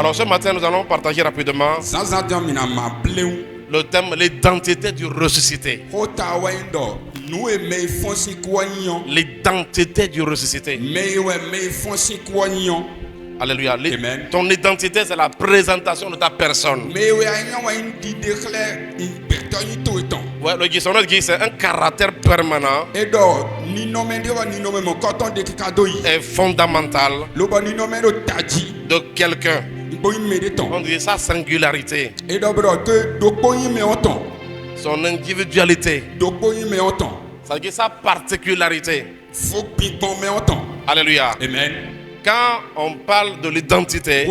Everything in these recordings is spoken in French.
Alors ce matin, nous allons partager rapidement le thème, l'identité du ressuscité. L'identité du ressuscité. Alléluia. Amen. Ton identité, c'est la présentation de ta personne. Ouais, le dictionnaire dit c'est un caractère permanent et fondamental de quelqu'un. On dit sa singularité, son individualité, ça dit sa particularité. Alléluia. Amen. Quand on parle de l'identité,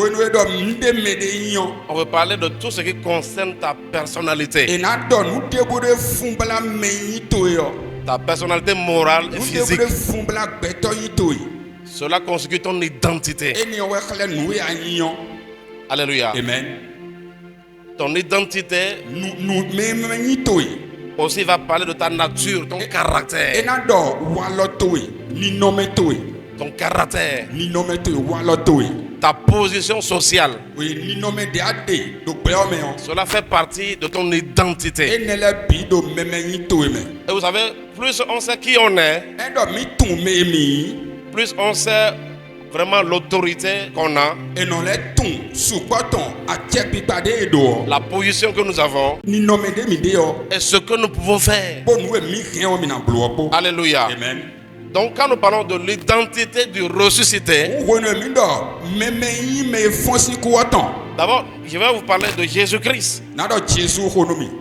on veut parler de tout ce qui concerne ta personnalité. Ta personnalité morale et physique. Cela constitue ton identité. Alléluia. Amen. Ton identité aussi va parler de ta nature, ton caractère. Ton caractère, ta position sociale. Cela fait partie de ton identité. Et vous savez, plus on sait qui on est, plus on sait vraiment l'autorité qu'on a, la position que nous avons et ce que nous pouvons faire. Alléluia. Amen. Donc quand nous parlons de l'identité du ressuscité, d'abord je vais vous parler de Jésus-Christ.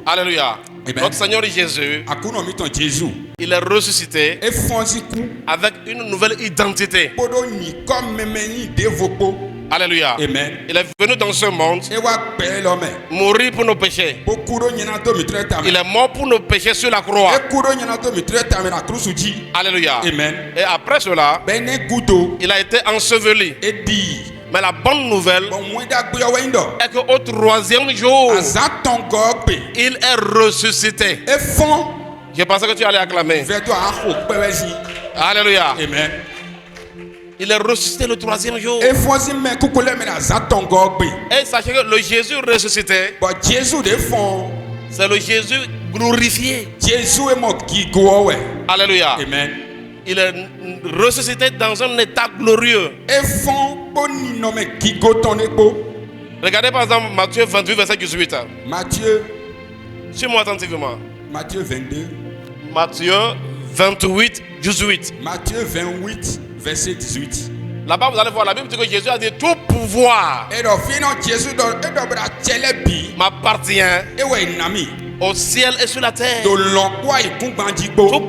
Alléluia. Amen. Notre Seigneur Jésus, il est ressuscité avec une nouvelle identité. Alléluia. Amen. Il est venu dans ce monde mourir pour nos péchés. Il est mort pour nos péchés sur la croix. Alléluia. Amen. Et après cela, il a été enseveli. Mais la bonne nouvelle est qu'au troisième jour, il est ressuscité. Je pensais que tu allais acclamer. Alléluia. Amen. Il est ressuscité le troisième jour. Et sachez que le Jésus ressuscité, c'est le Jésus glorifié. Alléluia. Amen. Il est ressuscité dans un état glorieux. Regardez par exemple Matthieu 28, verset 18. Suis-moi attentivement. Matthieu 22. Matthieu 28, 18. Matthieu 28, verset 18. Là-bas, vous allez voir, la Bible dit que Jésus a dit tout pouvoir m'appartient au ciel et sur la terre. Tout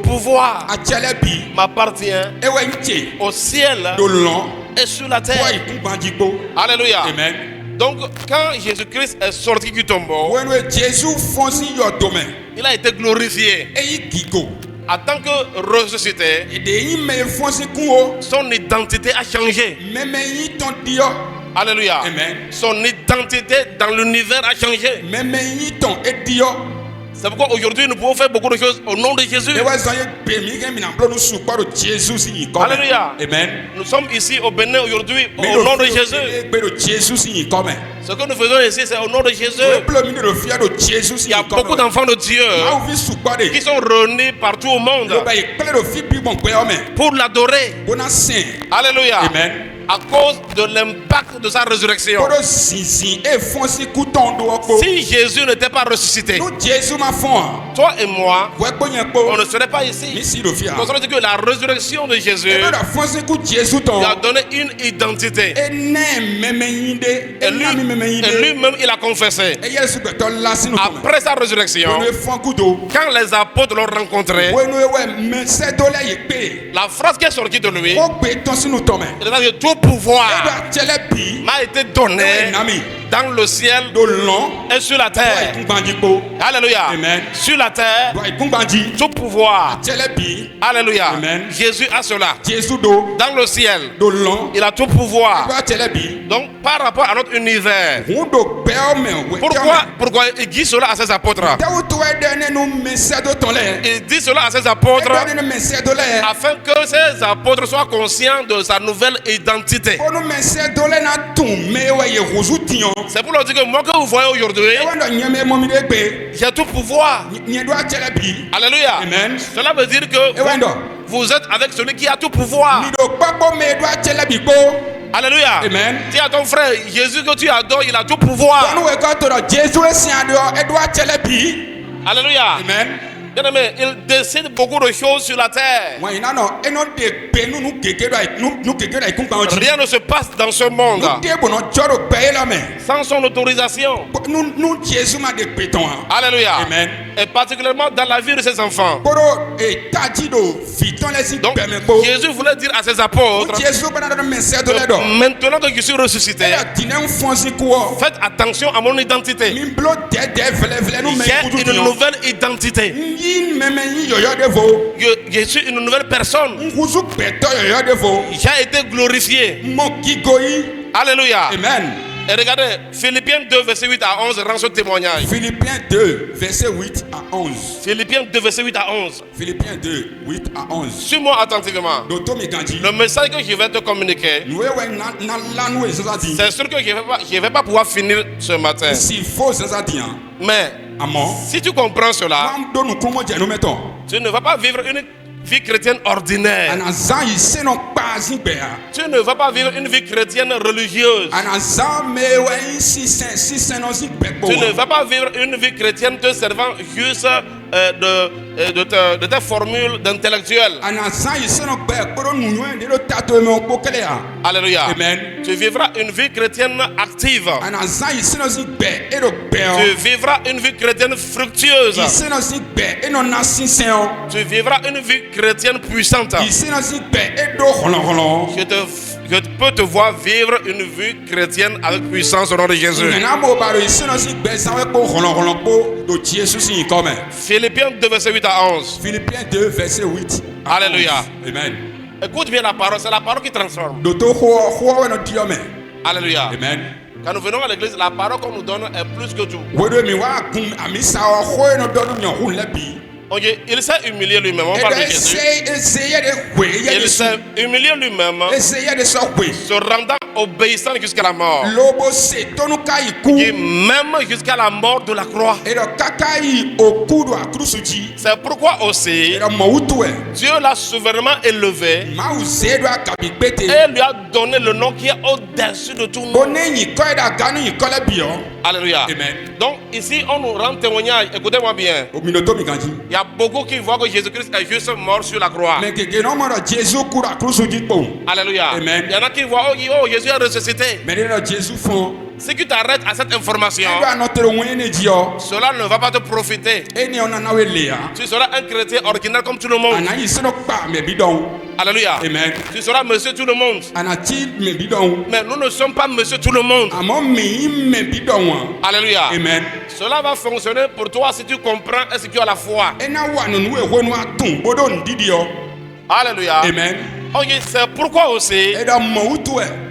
pouvoir m'appartient au ciel et sur la terre. Alléluia. Amen. Donc, quand Jésus-Christ est sorti du tombeau, il a été glorifié. En tant que ressuscité, son identité a changé. Alléluia. Amen. Son identité dans l'univers a changé. C'est pourquoi aujourd'hui nous pouvons faire beaucoup de choses au nom de Jésus. Alléluia. Amen. Nous sommes ici au Bénin aujourd'hui au nom de Jésus. Ce que nous faisons ici, c'est au nom de Jésus. Il y a beaucoup d'enfants de Dieu qui sont réunis partout au monde pour l'adorer. Alléluia. Amen. À cause de l'impact de sa résurrection. Si Jésus n'était pas ressuscité, toi et moi, on ne serait pas ici. Parce qu'on dit que la résurrection de Jésus lui a donné une identité. Et lui-même, il a confessé. Après sa résurrection, quand les apôtres l'ont rencontré, la phrase qui est sortie de lui, il a dit tout pouvoir m'a été donné dans le ciel et sur la terre. Alléluia. Amen. Sur la terre, tout pouvoir. Alléluia. Amen. Jésus a cela. Dans le ciel, il a tout pouvoir. Donc, par rapport à notre univers, Pourquoi il dit cela à ses apôtres? Il dit cela à ses apôtres afin que ses apôtres soient conscients de sa nouvelle identité. C'est pour leur dire que moi que vous voyez aujourd'hui, j'ai tout pouvoir. Alléluia. Amen. Cela veut dire que vous êtes avec celui qui a tout pouvoir. Alléluia. Amen. Dis à ton frère, Jésus que tu adores, il a tout pouvoir. Alléluia. Amen. Bien-aimé, il décide beaucoup de choses sur la terre. Rien ne se passe dans ce monde sans son autorisation. Alléluia. Amen. Et particulièrement dans la vie de ses enfants. Donc Jésus voulait dire à ses apôtres que maintenant que je suis ressuscité, faites attention à mon identité. J'ai une nouvelle identité. Je suis une nouvelle personne. J'ai été glorifié. Alléluia. Amen. Et regardez, Philippiens 2, verset 8 à 11 rend ce témoignage. Philippiens 2, verset 8 à 11. Philippiens 2, verset 8 à 11. Philippiens 2, 8 à 11. Suis-moi attentivement. Le message que je vais te communiquer, c'est sûr que je ne vais pas pouvoir finir ce matin. Mais si tu comprends cela, tu ne vas pas vivre une vie chrétienne ordinaire. Tu ne vas pas vivre une vie chrétienne religieuse. Tu ne vas pas vivre une vie chrétienne te servant juste de tes formules d'intellectuel. Alléluia. Amen. Tu vivras une vie chrétienne active. Tu vivras une vie chrétienne fructueuse. Tu vivras une vie chrétienne puissante. Je peux te voir vivre une vie chrétienne avec puissance au nom de Jésus. Philippiens 2, verset 8 à 11. Philippiens 2, verset 8. Alléluia. Amen. Écoute bien la parole, c'est la parole qui transforme. Alléluia. Amen. Quand nous venons à l'église, la parole qu'on nous donne est plus que tout. Okay. Il s'est humilié lui-même. On parle de Jésus. Il s'est humilié lui-même, se rendant obéissant jusqu'à la mort. Et même jusqu'à la mort de la croix. C'est pourquoi aussi Dieu l'a souverainement élevé et lui a donné le nom qui est au-dessus de tout nom. Alléluia. Amen. Donc ici on nous rend témoignage. Écoutez-moi bien. Il y a beaucoup qui voient que Jésus-Christ est juste mort sur la croix. Alléluia. Amen. Il y en a qui voient oh Jésus est ressuscité. Si tu t'arrêtes à cette information, cela ne va pas te profiter. Tu seras un chrétien ordinaire comme tout le monde. Alléluia. Amen. Tu seras monsieur tout le monde. Mais nous ne sommes pas monsieur tout le monde. Alléluia. Amen. Cela va fonctionner pour toi si tu comprends et si tu as la foi. Alléluia. Amen. Okay, c'est pourquoi aussi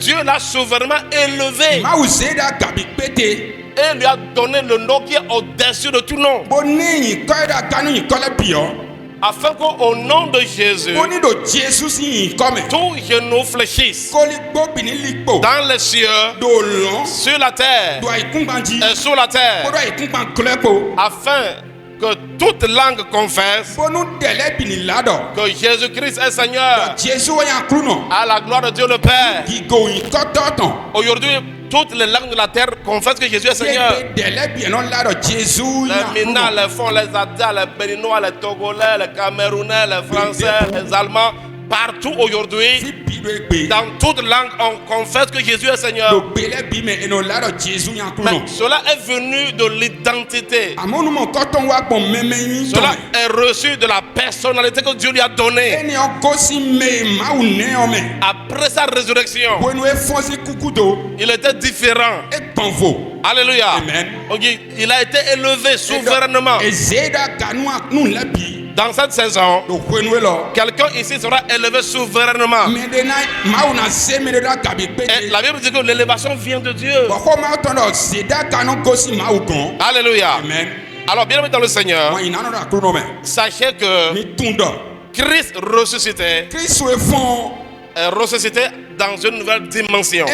Dieu l'a souverainement élevé et lui a donné le nom qui est au-dessus de tout nom. Afin qu'au nom de Jésus, tout genou fléchisse dans les cieux, sur la terre et sous la terre, afin que toute langue confesse que Jésus-Christ est Seigneur, à la gloire de Dieu le Père. Aujourd'hui, toutes les langues de la terre confessent que Jésus est Seigneur. Les Minas, les Fonds, les Adas, les Béninois, les Togolais, les Camerounais, les Français, les Allemands, partout aujourd'hui, dans toute langue, on confesse que Jésus est Seigneur. Mais cela est venu de l'identité. Cela est reçu de la personnalité que Dieu lui a donnée. Après sa résurrection, il était différent. Alléluia. Amen. Okay. Il a été élevé souverainement. Dans cette saison, quelqu'un ici sera élevé souverainement. Et la Bible dit que l'élévation vient de Dieu. Alléluia. Amen. Alors, bien aimé dans le Seigneur, sachez que Christ ressuscité est ressuscité dans une nouvelle dimension.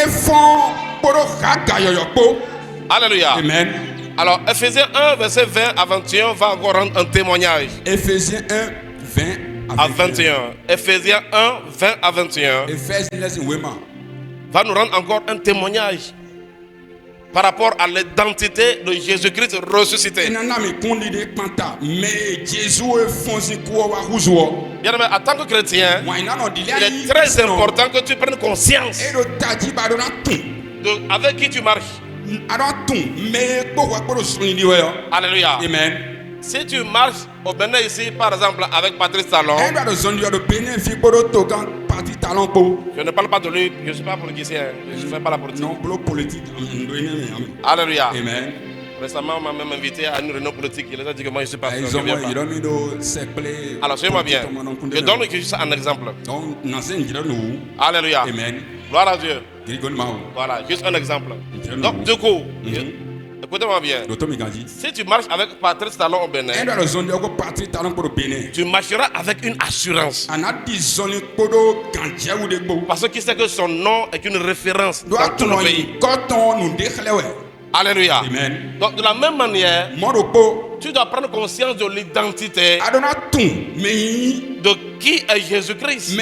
Alléluia. Amen. Alors, Ephésiens 1, verset 20 à 21 va encore rendre un témoignage. Ephésiens 1, 20 à 21. Ephésiens 1, 20 à 21 va nous rendre encore un témoignage par rapport à l'identité de Jésus-Christ ressuscité. Bien aimé, en tant que chrétien, il est très important que tu prennes conscience de avec qui tu marches. Alléluia. Amen. Si tu marches au Bénin ici, par exemple, avec Patrice Talon, je ne parle pas de lui, je ne suis pas politicien, je ne fais pas la politique. Non, politique. Alléluia. Amen. Récemment, on m'a même invité à une réunion politique. Il a dit que moi je suis pas sûr. Alors, suivez-moi bien. Je donne juste un exemple. Alléluia. Amen. Gloire à Dieu. Voilà, juste un exemple. Donc, du coup, écoutez-moi bien. Si tu marches avec Patrice Talon au Bénin, tu marcheras avec une assurance. Parce que qui sait que son nom est une référence dans tout le pays. Alléluia. Amen. Donc de la même manière, tu dois prendre conscience de l'identité de qui est Jésus-Christ.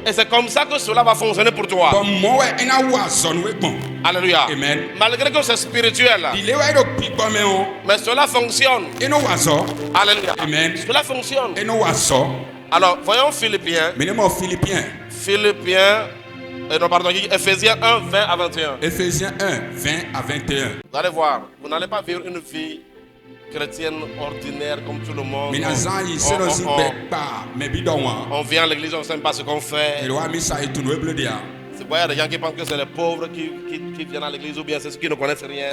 Et c'est comme ça que cela va fonctionner pour toi. Alléluia. Amen. Malgré que c'est spirituel, mais cela fonctionne. Alléluia. Amen. Cela fonctionne. Alors voyons Philippiens. Non, pardon, Ephésiens 1, 20 à 21. Ephésiens 1, 20 à 21. Vous allez voir, vous n'allez pas vivre une vie chrétienne ordinaire comme tout le monde. On vient à l'église, on ne sait pas ce qu'on fait. C'est pas, il y a des gens qui pensent que c'est les pauvres qui viennent à l'église, ou bien c'est ceux qui ne connaissent rien.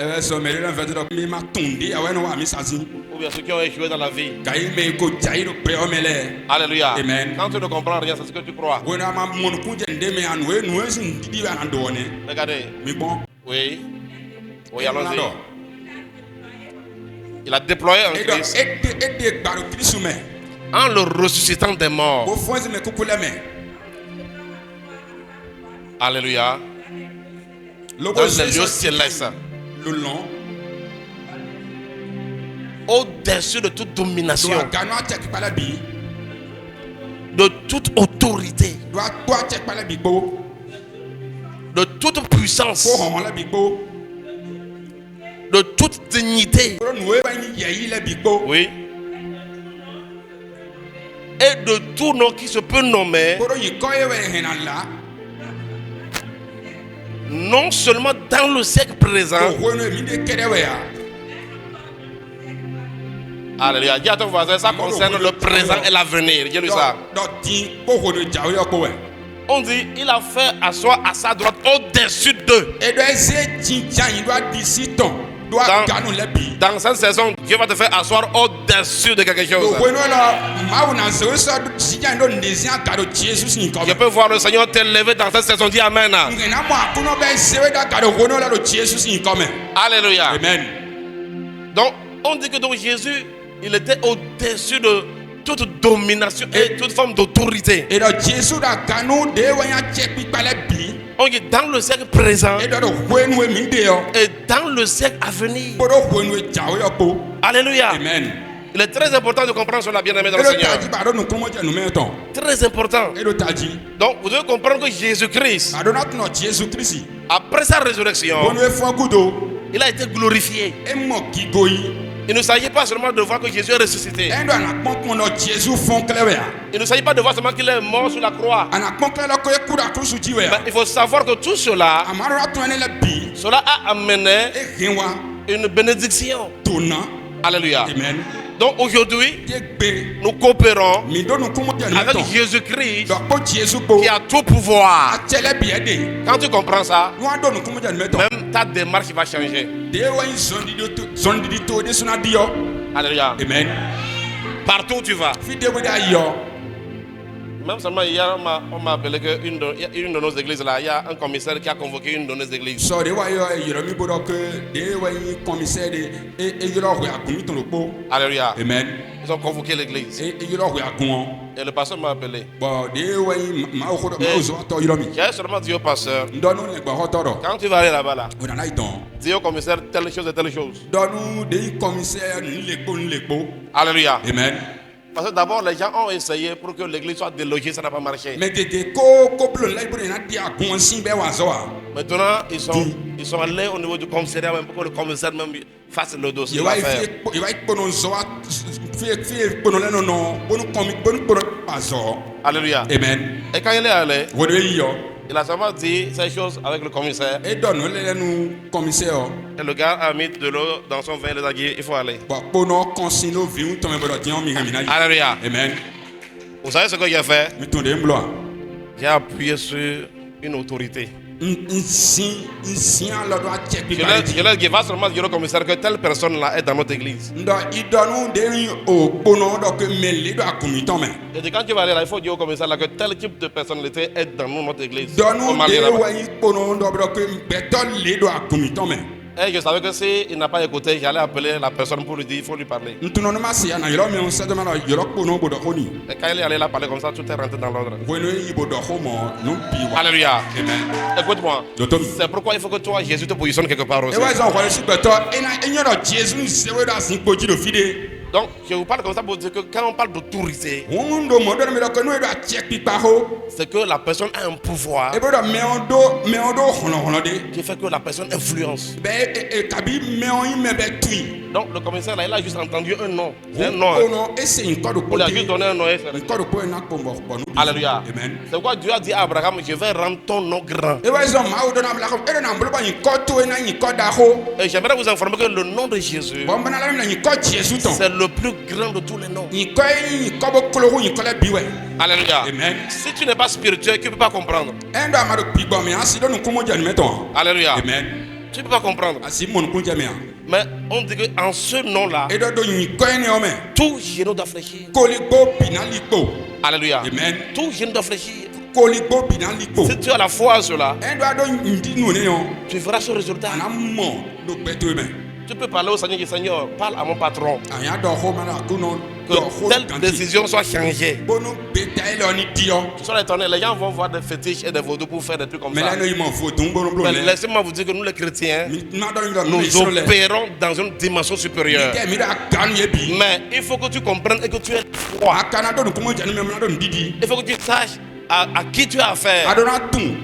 Ou bien ceux qui ont échoué dans la vie. Alléluia. Amen. Quand tu ne comprends rien, c'est ce que tu crois. Regardez. Oui. Oui, allons-y. Il a déployé un Christ en le ressuscitant des morts. Alléluia. Dans les lieux célestes. Au-dessus de toute domination, de toute autorité, de toute puissance, de toute dignité, oui, et de tout nom qui se peut nommer, non seulement dans le siècle présent. Alléluia. Dis à ton voisin, ça concerne le présent et l'avenir. Dis-lui ça. On dit, il a fait asseoir à sa droite au-dessus d'eux. Dans cette saison, Dieu va te faire asseoir au-dessus de quelque chose. Je peux voir le Seigneur t'élever dans cette saison. Dis Amen. Alléluia. Amen. Donc, on dit que donc Jésus, il était au-dessus de toute domination et toute forme d'autorité. On dit dans le siècle présent et dans le siècle à venir. Alléluia. Amen. Il est très important de comprendre cela, bien aimé dans le Seigneur. Très important. Donc, vous devez comprendre que Jésus-Christ, après sa résurrection, il a été glorifié. Il ne s'agit pas seulement de voir que Jésus est ressuscité. Il ne s'agit pas de voir seulement qu'il est mort sur la croix. Mais il faut savoir que tout cela a amené une bénédiction. Alléluia. Amen. Donc aujourd'hui, nous coopérons avec Jésus-Christ qui a tout pouvoir. Quand tu comprends ça, même ta démarche va changer. Alléluia. Amen. Partout où tu vas. Même seulement hier, on m'a appelé qu'une de nos églises là, il y a un commissaire qui a convoqué une de nos églises. Alléluia. Amen. Ils ont convoqué l'église. Et le pasteur m'a appelé. J'ai seulement dit au pasteur, quand tu vas aller là-bas, là, dis au commissaire telle chose et telle chose. Alléluia. Amen. Parce que d'abord, les gens ont essayé pour que l'église soit délogée, ça n'a pas marché. Maintenant, ils sont allés au niveau du commissariat même pour que le commissaire même fasse le dossier. Alléluia. Amen. Et quand il est allé, il a seulement dit ces choses avec le commissaire. Et le gars a mis de l'eau dans son vin, il les a dit, il faut aller. Alléluia. Amen. Vous savez ce que j'ai fait? J'ai appuyé sur une autorité. Je leur dis, va seulement dire au commissaire que telle personne là est dans notre église. Et quand tu vas aller là, il faut dire au commissaire là que tel type de personnalité est dans notre église. Et je savais que s'il n'a pas écouté, j'allais appeler la personne pour lui dire, il faut lui parler. Et quand il est allé là parler comme ça, tout est rentré dans l'ordre. Alléluia. Écoute-moi. C'est pourquoi il faut que toi, Jésus, te positionne quelque part aussi. Donc, je vous parle comme ça pour dire que quand on parle d'autorité, c'est que la personne a un pouvoir qui fait que la personne influence. Donc, le commissaire là, il a juste entendu un nom. C'est un nom. On lui a juste donné un nom. Alléluia. C'est pourquoi Dieu a dit à Abraham, je vais rendre ton nom grand. Et j'aimerais vous informer que le nom de Jésus, c'est le plus grand de tous les noms. Alléluia. Amen. Si tu n'es pas spirituel, tu ne peux pas comprendre. Alléluia. Amen. Tu ne peux pas comprendre. Mais on dit qu'en ce nom-là, tout genou doit fléchir. Alléluia. Amen. Tout genou doit fléchir. Si tu as la foi à cela, tu verras ce résultat. Tu peux parler au Seigneur et dire, Seigneur, parle à mon patron. Que telle décision soit changée. Tu seras étonné, les gens vont voir des fétiches et des vaudous pour faire des trucs comme ça. Mais laissez-moi vous dire que nous les chrétiens, nous opérons dans une dimension supérieure. Mais il faut que tu comprennes et que tu aies foi. Il faut que tu saches à qui tu as affaire.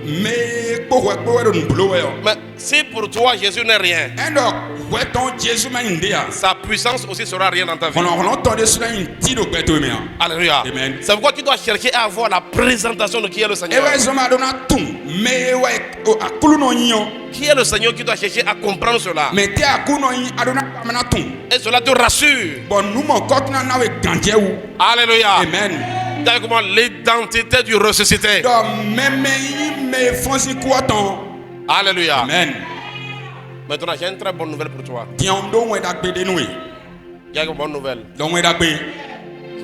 Mais si pour toi Jésus n'est rien, sa puissance aussi sera rien dans ta vie. Alléluia. C'est pourquoi tu dois chercher à avoir la présentation de qui est le Seigneur. Qui est le Seigneur, qui doit chercher à comprendre cela. Et cela te rassure. Alléluia. Amen. Comment l'identité du ressuscité. Alléluia. Amen. Maintenant, j'ai une très bonne nouvelle pour toi. Il y a une bonne nouvelle. J'ai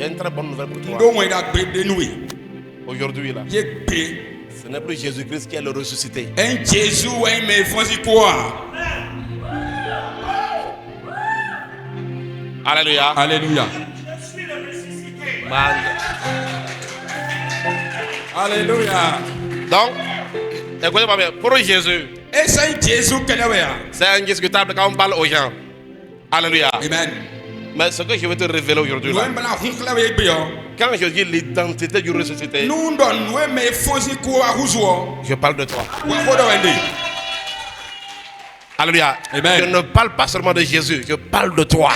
une très bonne nouvelle pour toi. Aujourd'hui, là, ce n'est plus Jésus-Christ qui est le ressuscité. Alléluia. Alléluia. Alléluia. Donc, écoutez-moi bien, pour Jésus, c'est indiscutable quand on parle aux gens. Alléluia. Amen. Mais ce que je vais te révéler aujourd'hui, là, quand je dis l'identité du ressuscité, je parle de toi. Alléluia. Amen. Je ne parle pas seulement de Jésus, je parle de toi.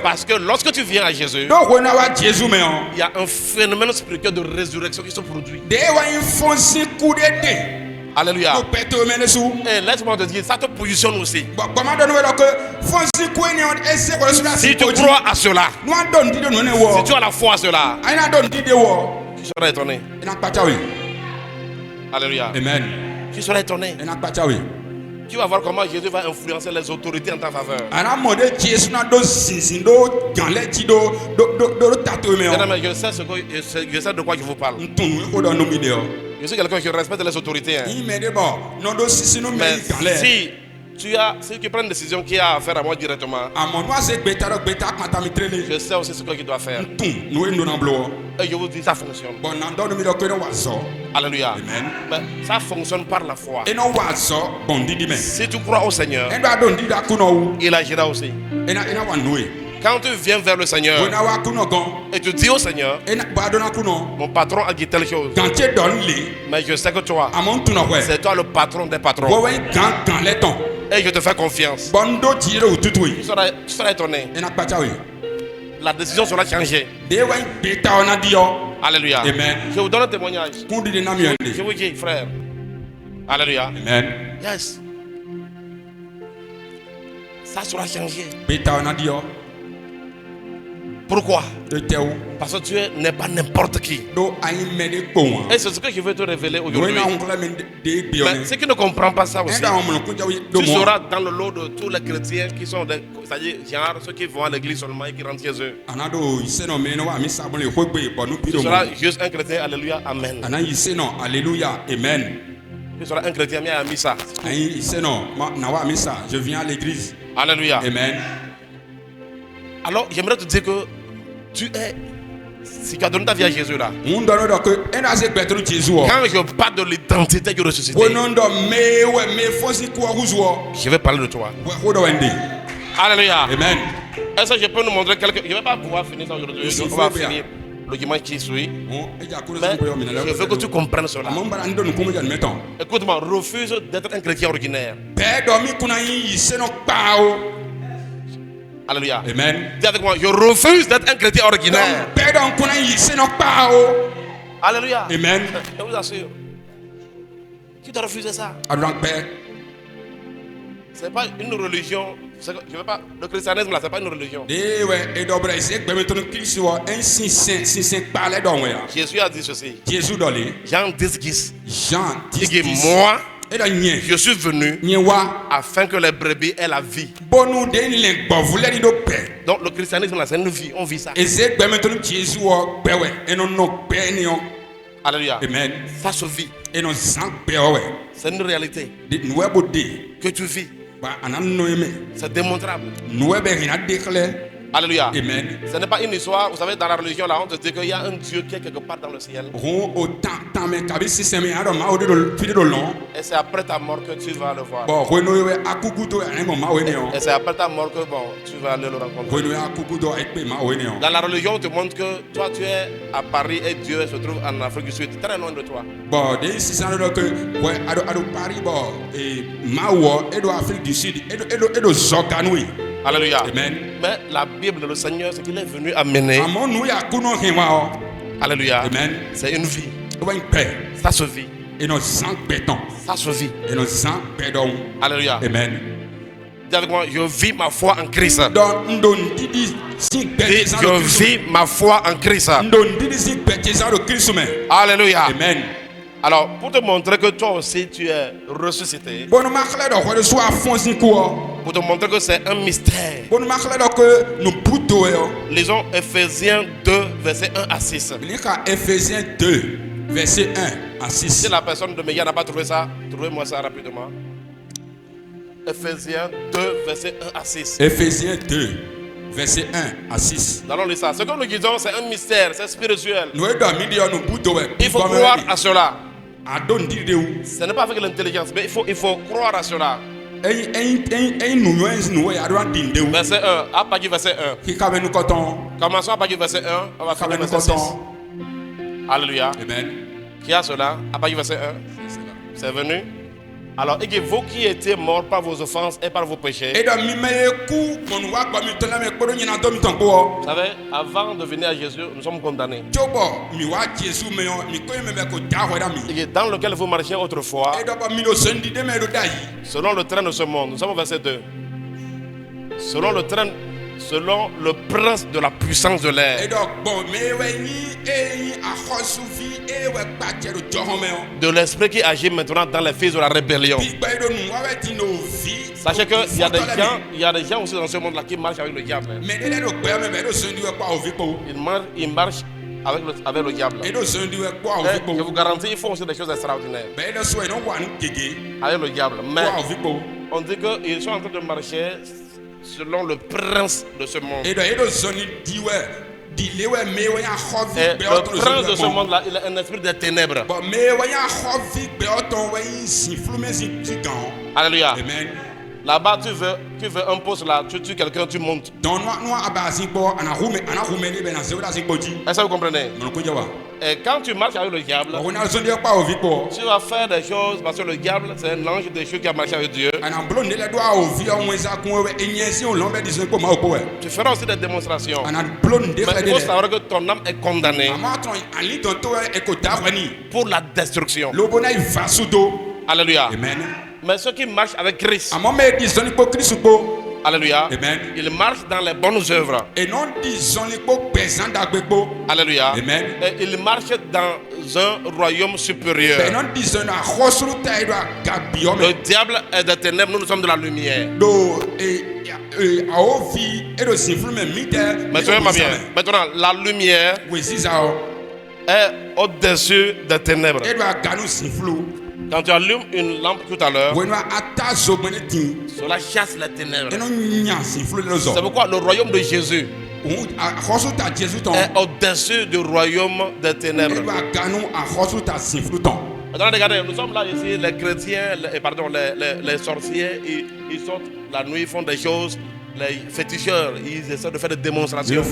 Parce que lorsque tu viens à Jésus, il y a un phénomène spirituel de résurrection qui se produit. Alléluia. Et laisse-moi te dire, ça te positionne aussi. Si tu crois à cela, si tu as la foi à cela, tu seras étonné. Alléluia. Amen. Tu seras étonné. Tu vas voir comment Jésus va influencer les autorités en ta faveur. Je sais de quoi je vous parle. Je suis quelqu'un qui respecte les autorités. Hein. Mais si tu prends une décision qui a affaire à moi directement, je sais aussi ce que je dois faire. Et je vous dis, ça fonctionne. Alléluia. Amen. Mais ça fonctionne par la foi. Si tu crois au Seigneur, il agira aussi. Quand tu viens vers le Seigneur et tu dis au Seigneur, mon patron a dit telle chose, mais je sais que toi, c'est toi le patron des patrons. Et je te fais confiance. Tu seras étonné. La décision sera changée. Alléluia. Amen. Je vous donne un témoignage. Je vous dis, frère. Alléluia. Amen. Yes. Ça sera changé. Pourquoi? Parce que tu n'es pas n'importe qui. Et c'est ce que je veux te révéler aujourd'hui. Mais ceux qui ne comprennent pas ça aussi, tu seras dans le lot de tous les chrétiens qui sont des, c'est-à-dire genre ceux qui vont à l'église seulement et qui rentrent chez eux. Tu seras juste un chrétien, alléluia, amen. Alléluia, amen. Tu seras un chrétien, mais à missa. Je viens à l'église. Alléluia. Amen. Alors j'aimerais te dire que si tu as donné ta vie à Jésus là, quand je parle de l'identité du ressuscité, je vais parler de toi. Alléluia. Amen. Est-ce que je peux nous montrer quelque chose? Je ne vais pas pouvoir finir ça aujourd'hui. On va finir le dimanche qui suit. Mais je veux que tu comprennes cela. Écoute-moi, refuse d'être un chrétien ordinaire. Alléluia. Amen. Dis avec moi, je refuse d'être un chrétien ordinaire. Alléluia. Amen. Je vous assure. Tu dois refuser ça. Ce n'est pas une religion. Je veux pas, le christianisme là, ce n'est pas une religion. Jésus a dit ceci. Jean 10, il dit, moi, je suis venu afin que les brebis aient la vie. Donc le christianisme là, c'est une vie, on vit ça. Alléluia. Amen. Ça se vit. C'est une réalité que tu vis. C'est démontrable. Alléluia. Amen. Ce n'est pas une histoire. Vous savez, dans la religion, là, on te dit qu'il y a un Dieu qui est quelque part dans le ciel. Et c'est après ta mort que tu vas le voir. Et c'est après ta mort que tu vas aller le rencontrer. Dans la religion, on te montre que toi, tu es à Paris et Dieu se trouve en Afrique du Sud, très loin de toi. Alléluia. Amen. Mais la Bible, le Seigneur, ce qu'il est venu amener. Alléluia. Amen. C'est une vie. Ça se vit. Ça se vit. Alléluia. Amen. Dis avec moi, je vis ma foi en Christ. Je vis ma foi en Christ. Alléluia. Amen. Alors, pour te montrer que toi aussi tu es ressuscité, pour te montrer que c'est un mystère, lisons Ephésiens 2, verset 1 à 6. Ephésiens 2, verset 1 à 6. Si la personne de Méga n'a pas trouvé ça, trouvez-moi ça rapidement. Ephésiens 2, verset 1 à 6. Ephésiens 2. Verset 1 à 6. Nous allons lire ça. Ce que nous disons, c'est un mystère, c'est spirituel. Il faut croire à cela. Ce n'est pas avec l'intelligence, mais il faut croire à cela. Verset 1. À partir du verset 1. Commençons à partir du verset 1. On va faire le verset 6. Alléluia. Amen. Qui a cela? À partir du verset 1. C'est venu. Alors, et que vous qui étiez morts par vos offenses et par vos péchés, vous savez, avant de venir à Jésus, nous sommes condamnés. Et dans lequel vous marchiez autrefois, selon le train de ce monde, nous sommes au verset 2. Selon le prince de la puissance de l'air. de l'esprit qui agit maintenant dans les fils de la rébellion. Sachez qu'il y a des gens aussi dans ce monde-là qui marchent avec le diable. Ils marchent avec le diable. Et je vous garantis, ils font aussi des choses extraordinaires avec le diable. Mais on dit qu'ils sont en train de marcher selon le prince de ce monde. Et le prince de ce monde-là, il a un esprit de ténèbres. Alléluia. Amen. Là-bas, tu veux un poste là, tu tues quelqu'un, tu montes. Est-ce que vous comprenez? Et quand tu marches avec le diable, tu vas faire des choses parce que le diable, c'est un ange déchu qui a marché avec Dieu. Tu feras aussi des démonstrations. Mais il faut savoir que ton âme est condamnée pour la destruction. Alléluia. Amen. Mais ceux qui marchent avec Christ, alléluia, amen, ils marchent dans les bonnes œuvres. Alléluia. Amen. Et ils marchent dans un royaume supérieur. Le diable est des ténèbres, nous sommes de la lumière. Maintenant, la lumière est au-dessus des ténèbres. Quand tu allumes une lampe tout à l'heure, cela chasse les ténèbres. C'est pourquoi le royaume de Jésus est au-dessus du royaume des ténèbres. Maintenant, regardez, nous sommes là ici, les chrétiens, les sorciers, ils sortent la nuit, ils font des choses. Les féticheurs, ils essaient de faire des démonstrations.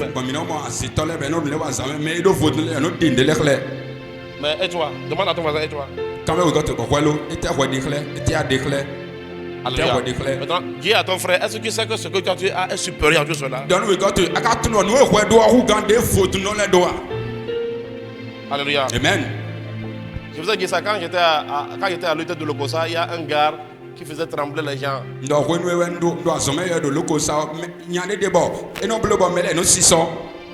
Mais et toi, demande à ton voisin, et toi? Maintenant, dis à ton frère, est-ce que tu sais que ce que tu as est supérieur à tout cela? Alléluia. Amen. Je vous ai dit ça quand j'étais à l'unité de Lokossa, il y a un gars qui faisait trembler les gens.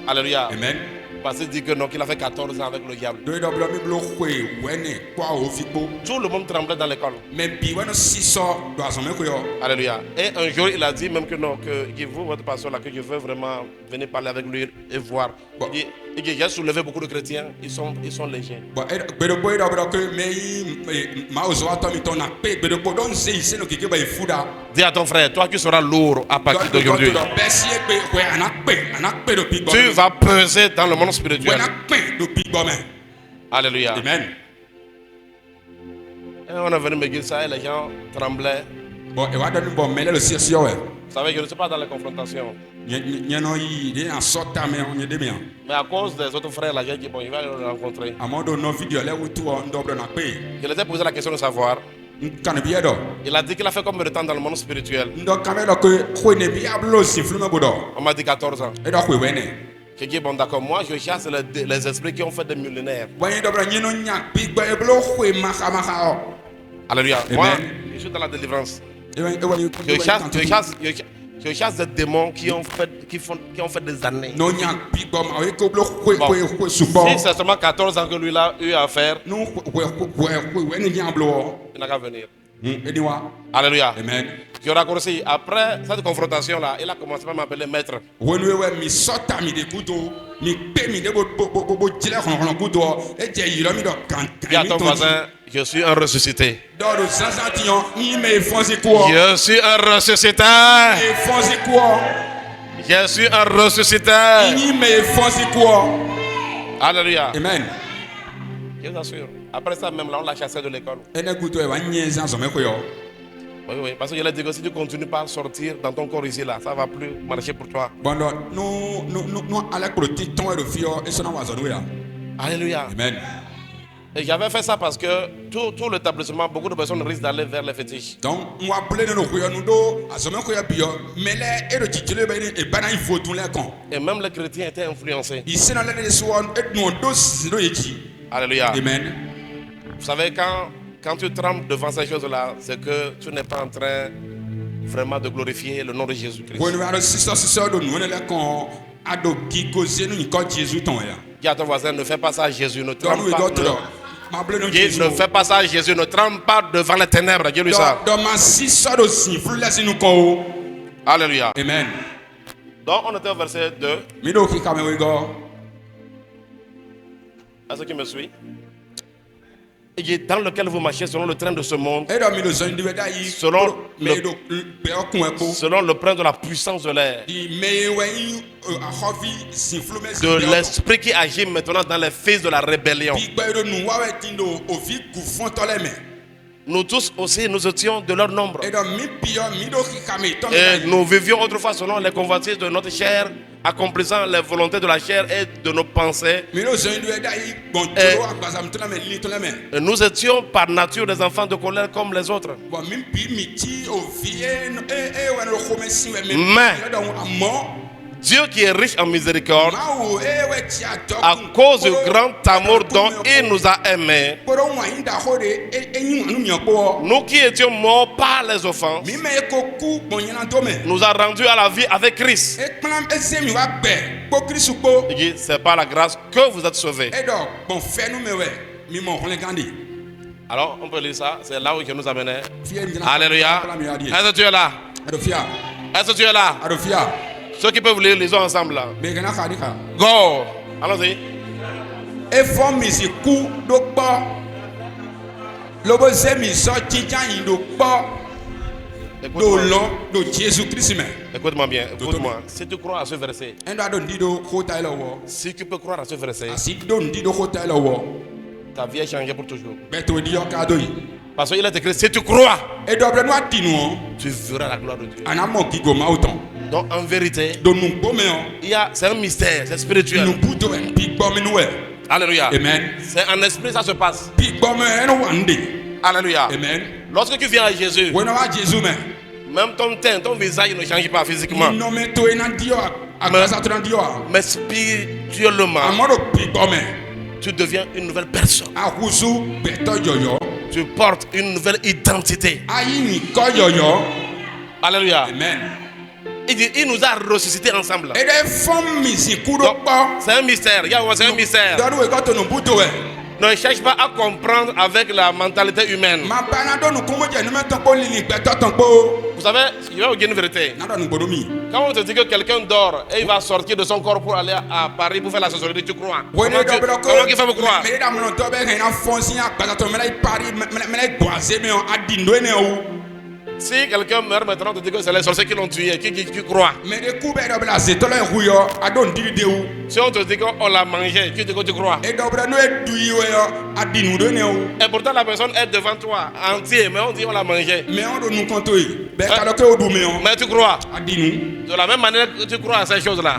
Alléluia. Amen. Parce qu'il dit que non, qu'il a fait 14 ans avec le diable. Tout le monde tremblait dans l'école. Alléluia. Et un jour, il a dit même que non, que vous, votre pasteur là, que je veux vraiment venir parler avec lui et voir. Et que j'ai soulevé beaucoup de chrétiens, ils sont légers. Dis à ton frère, toi qui seras lourd à partir d'aujourd'hui. Tu vas peser dans le monde spirituel. Alléluia. Amen. Et on est venu me dire ça et les gens tremblaient. Vous savez, je ne suis pas dans les confrontations. Mais à cause des autres frères, là, j'ai dit, bon, il va le rencontrer. Je les ai posé la question de savoir. Il a dit qu'il a fait combien de temps dans le monde spirituel? On m'a dit 14 ans. J'ai dit, bon d'accord, moi je chasse les esprits qui ont fait des millénaires. Alléluia. Moi, je suis dans la délivrance. Je chasse des démons qui ont fait des années. Bon. Si c'est seulement 14 ans que lui a eu à faire, il n'a qu'à venir. Alléluia. Amen. Je raccourcis. Après cette confrontation-là, il a commencé à m'appeler maître. Dis à ton voisin, je suis un ressuscité. Je suis un ressuscité. Je suis un ressuscité. Alléluia. Amen. Je vous assure. Après ça, même là, on l'a chassé de l'école. Oui, parce que je l'ai dit que si tu continues pas à sortir dans ton corps ici, là, ça ne va plus marcher pour toi. Alléluia. Amen. Et j'avais fait ça parce que tout l'établissement, beaucoup de personnes risquent d'aller vers les fétiches. Et même les chrétiens étaient influencés. Alléluia. Amen. Vous savez, quand tu trembles devant ces choses-là, c'est que tu n'es pas en train vraiment de glorifier le nom de Jésus-Christ. Dis à ton voisin, ne fais pas ça à Jésus, ne trempe pas. Dis, ne fais pas ça à Jésus, ne trempe pas devant les ténèbres. Dis-lui ça. Alléluia. Amen. Donc on était au verset 2. À ceux qui me suivent. Et dans lequel vous marchez selon le train de ce monde, selon le prince de la puissance de l'air, de l'esprit qui agit maintenant dans les fils de la rébellion. Nous tous aussi, nous étions de leur nombre. Et nous vivions autrefois selon les convoitises de notre chair, accomplissant les volontés de la chair et de nos pensées. Et nous étions par nature des enfants de colère comme les autres. Mais Dieu qui est riche en miséricorde, à cause du grand amour dont il nous a aimés, nous qui étions morts par les offenses, nous a rendus à la vie avec Christ. Il dit, c'est par la grâce que vous êtes sauvés. Alors, on peut lire ça, c'est là où il nous amenait. Alléluia. Est-ce que tu es là? Est-ce que tu es là? Ceux qui peuvent lire, lisons ensemble là. Go. Allons-y. Écoute-moi bien, écoute-moi. Si tu crois à ce verset, si tu peux croire à ce verset, ta vie est changée pour toujours. Parce qu'il est écrit, si tu crois, tu verras la gloire de Dieu. Donc en vérité, c'est un mystère, c'est spirituel. Alléluia. Amen. C'est en esprit ça se passe. Alléluia. Amen. Lorsque tu viens à Jésus, même ton teint, ton visage ne change pas physiquement. Mais spirituellement, tu deviens une nouvelle personne. Tu portes une nouvelle identité. Alléluia. Amen. Il nous a ressuscités ensemble. C'est un mystère. C'est un mystère. Ne cherche pas à comprendre avec la mentalité humaine. Vous savez, je vais vous dire une vérité. Quand on te dit que quelqu'un dort et il va sortir de son corps pour aller à Paris pour faire la sorcellerie, tu crois? Comment il fait pour croire? Si quelqu'un meurt maintenant, on te dit que c'est les sorciers qui l'ont tué, qui croit? Si on te dit qu'on l'a mangé, tu dis que tu crois? Et pourtant la personne est devant toi, entier, mais on dit on l'a mangé. Mais tu crois? De la même manière que tu crois à ces choses-là,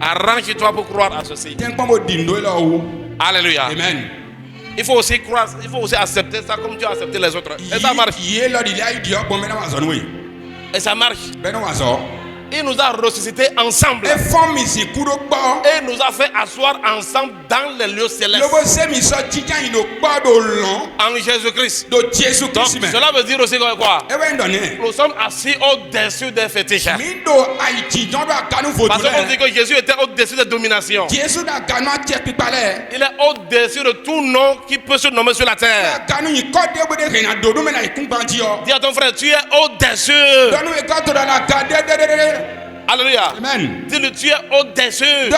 arrange-toi pour croire à ceci. Alléluia. Amen. Il faut aussi croire, il faut aussi accepter ça comme tu as accepté les autres. Et ça marche. Et ça marche. Il nous a ressuscités ensemble. Et nous a fait asseoir ensemble dans les lieux célestes. En Jésus-Christ. Donc cela veut dire aussi quoi? Nous sommes assis au-dessus des fétiches. Parce qu'on dit que Jésus était au-dessus des dominations. Il est au-dessus de tout nom qui peut se nommer sur la terre. Dis à ton frère, tu es au-dessus. Alléluia. Amen. Dis-le, tu es au-dessus.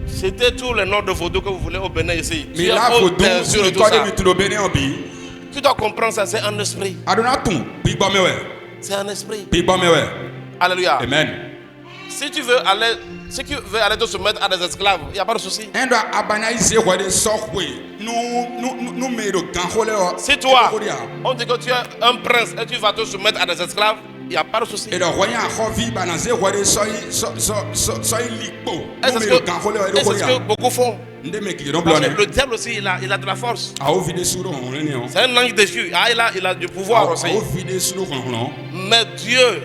C'était tous les noms de vaudou que vous voulez au Bénin ici. Tu es au-dessus de tout ça. Tu dois comprendre ça, c'est un esprit. C'est un esprit. Alléluia. Amen. Si tu veux aller te soumettre à des esclaves, il n'y a pas de souci. Si toi, on dit que tu es un prince et tu vas te soumettre à des esclaves, il n'y a pas de souci. Est-ce que beaucoup font? Le diable aussi, il a de la force. C'est un ange déchu. Il a du pouvoir aussi. Mais Dieu,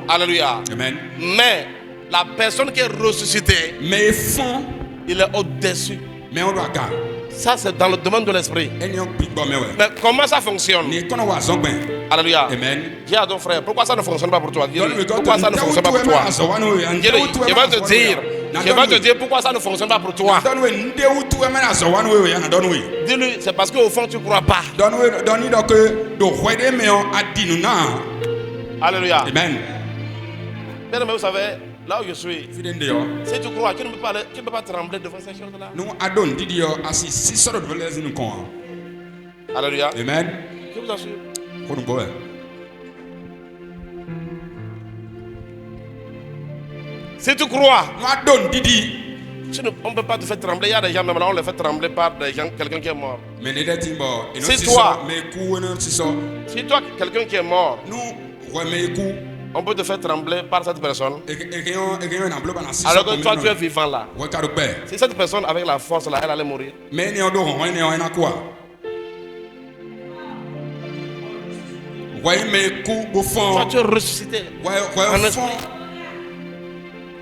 alléluia. Amen. Mais la personne qui est ressuscitée, il est au-dessus. Ça, c'est dans le domaine de l'esprit. Mais comment ça fonctionne? Alléluia. Amen. Dis à ton frère, pourquoi ça ne fonctionne pas pour toi? Pourquoi ça ne fonctionne pas pour toi? Je vais te dire pourquoi ça ne fonctionne pas pour toi. Dis-lui, c'est parce qu'au fond tu ne crois pas. Alléluia. Amen. Bien aimé, vous savez, là où je suis, si tu crois, tu ne peux pas trembler devant ces choses-là. Alléluia. Amen. Je vous assure. Si tu crois, on ne peut pas te faire trembler. Il y a des gens, même là, on les fait trembler par des gens, quelqu'un qui est mort. Si toi, quelqu'un qui est mort, on peut te faire trembler par cette personne. Alors que toi, tu es vivant là. Si cette personne avec la force là, elle allait mourir. Toi, tu es ressuscité. En esprit.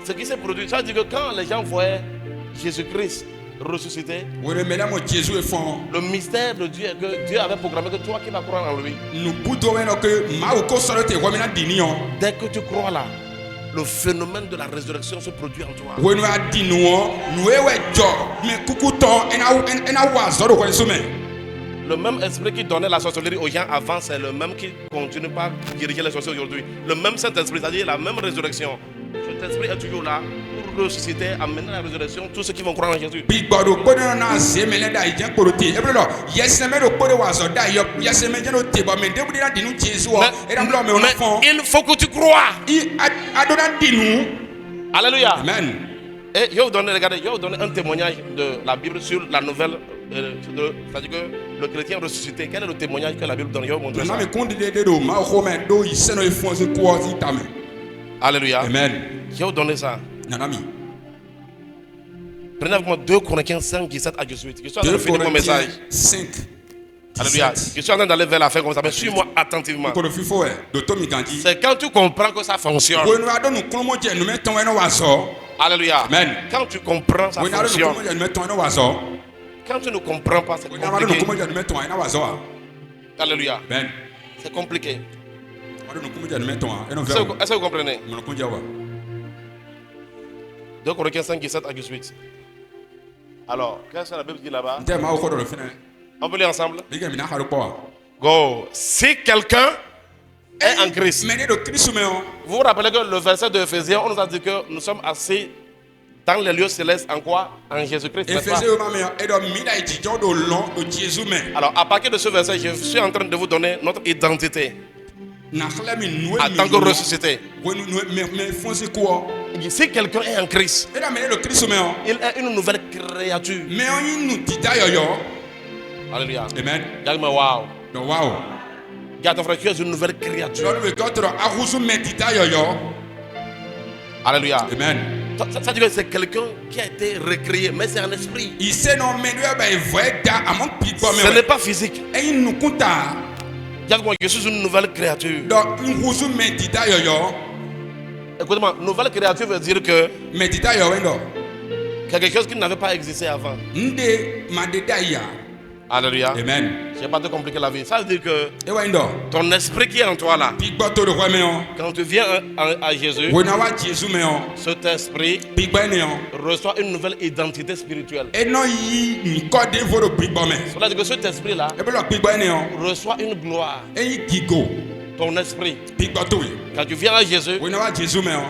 Ce qui s'est produit, ça veut dire que quand les gens voyaient Jésus-Christ ressuscité, le mystère de Dieu est que Dieu avait programmé que toi qui vas croire en lui, dès que tu crois là, le phénomène de la résurrection se produit en toi. Le même esprit qui donnait la sorcellerie aux gens avant, c'est le même qui continue par diriger les sorciers aujourd'hui. Le même Saint-Esprit, c'est-à-dire la même résurrection. Cet esprit est toujours là pour ressusciter, amener la résurrection tous ceux qui vont croire en Jésus. Mais il faut que tu crois. Alléluia. Amen. Et je vais vous donner, regardez, je vais vous donner un témoignage de la Bible sur la nouvelle. C'est-à-dire que le chrétien ressuscité, quel est le témoignage que la Bible donne? Je vais vous montrer ça. Alléluia. Amen. Je vais vous donner ça. Prenez avec moi 2 Corinthiens 5, 17 à 18. Je suis en train de finir mon message. 5, Alléluia. Je suis en train d'aller vers la fin comme ça, mais suis-moi attentivement. C'est quand tu comprends que ça fonctionne. Alléluia. Amen. Quand tu comprends, ça fonctionne. Quand tu ne comprends pas, c'est compliqué. Alléluia. Amen. C'est compliqué. Est-ce Est-ce que vous comprenez? 2 Corinthiens 5, 17 à 18. Alors, qu'est-ce que la Bible dit là-bas? On peut lire ensemble? Go. Si quelqu'un est en Christ. Vous vous rappelez que le verset de Ephésiens, on nous a dit que nous sommes assis dans les lieux célestes en quoi? En Jésus-Christ. Alors, à partir de ce verset, je suis en train de vous donner notre identité en tant que ressuscité. Si quelqu'un est en Christ, il est une nouvelle créature. Alléluia. Amen. Dis-moi wow. Wow. Dis à ton frère, tu es une nouvelle créature. Alléluia. Amen. Ça veut dire que c'est quelqu'un qui a été recréé, mais c'est un esprit. Ce n'est pas physique. Dis-moi, je suis une nouvelle créature. Écoutez-moi, nouvelle créature veut dire que quelque chose qui n'avait pas existé avant. Alléluia. Amen. Je ne vais pas te compliquer la vie. Ça veut dire que ton esprit qui est en toi là, quand tu viens à Jésus, cet esprit reçoit une nouvelle identité spirituelle. Cela veut dire que cet esprit là reçoit une gloire. Ton esprit, quand tu viens à Jésus,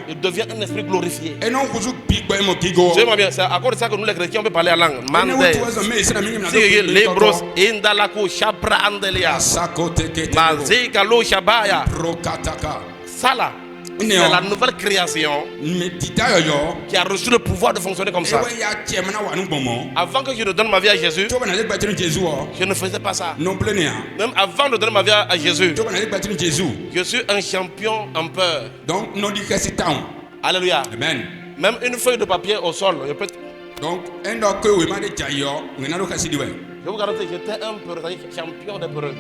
il devient un esprit glorifié. J'aimerais bien, c'est à cause de ça que nous les chrétiens on peut parler la langue. Mandé, Libros, Indalako, Chapra Andelia, Mazika Lo Shabaya. Ça là, c'est la nouvelle création qui a reçu le pouvoir de fonctionner comme ça. Avant que je ne donne ma vie à Jésus, je ne faisais pas ça. Même avant de donner ma vie à Jésus, je suis un champion en peur. Alléluia. Amen. Même une feuille de papier au sol, je peux... Je vous garantis, j'étais un peureux, champion des peureux.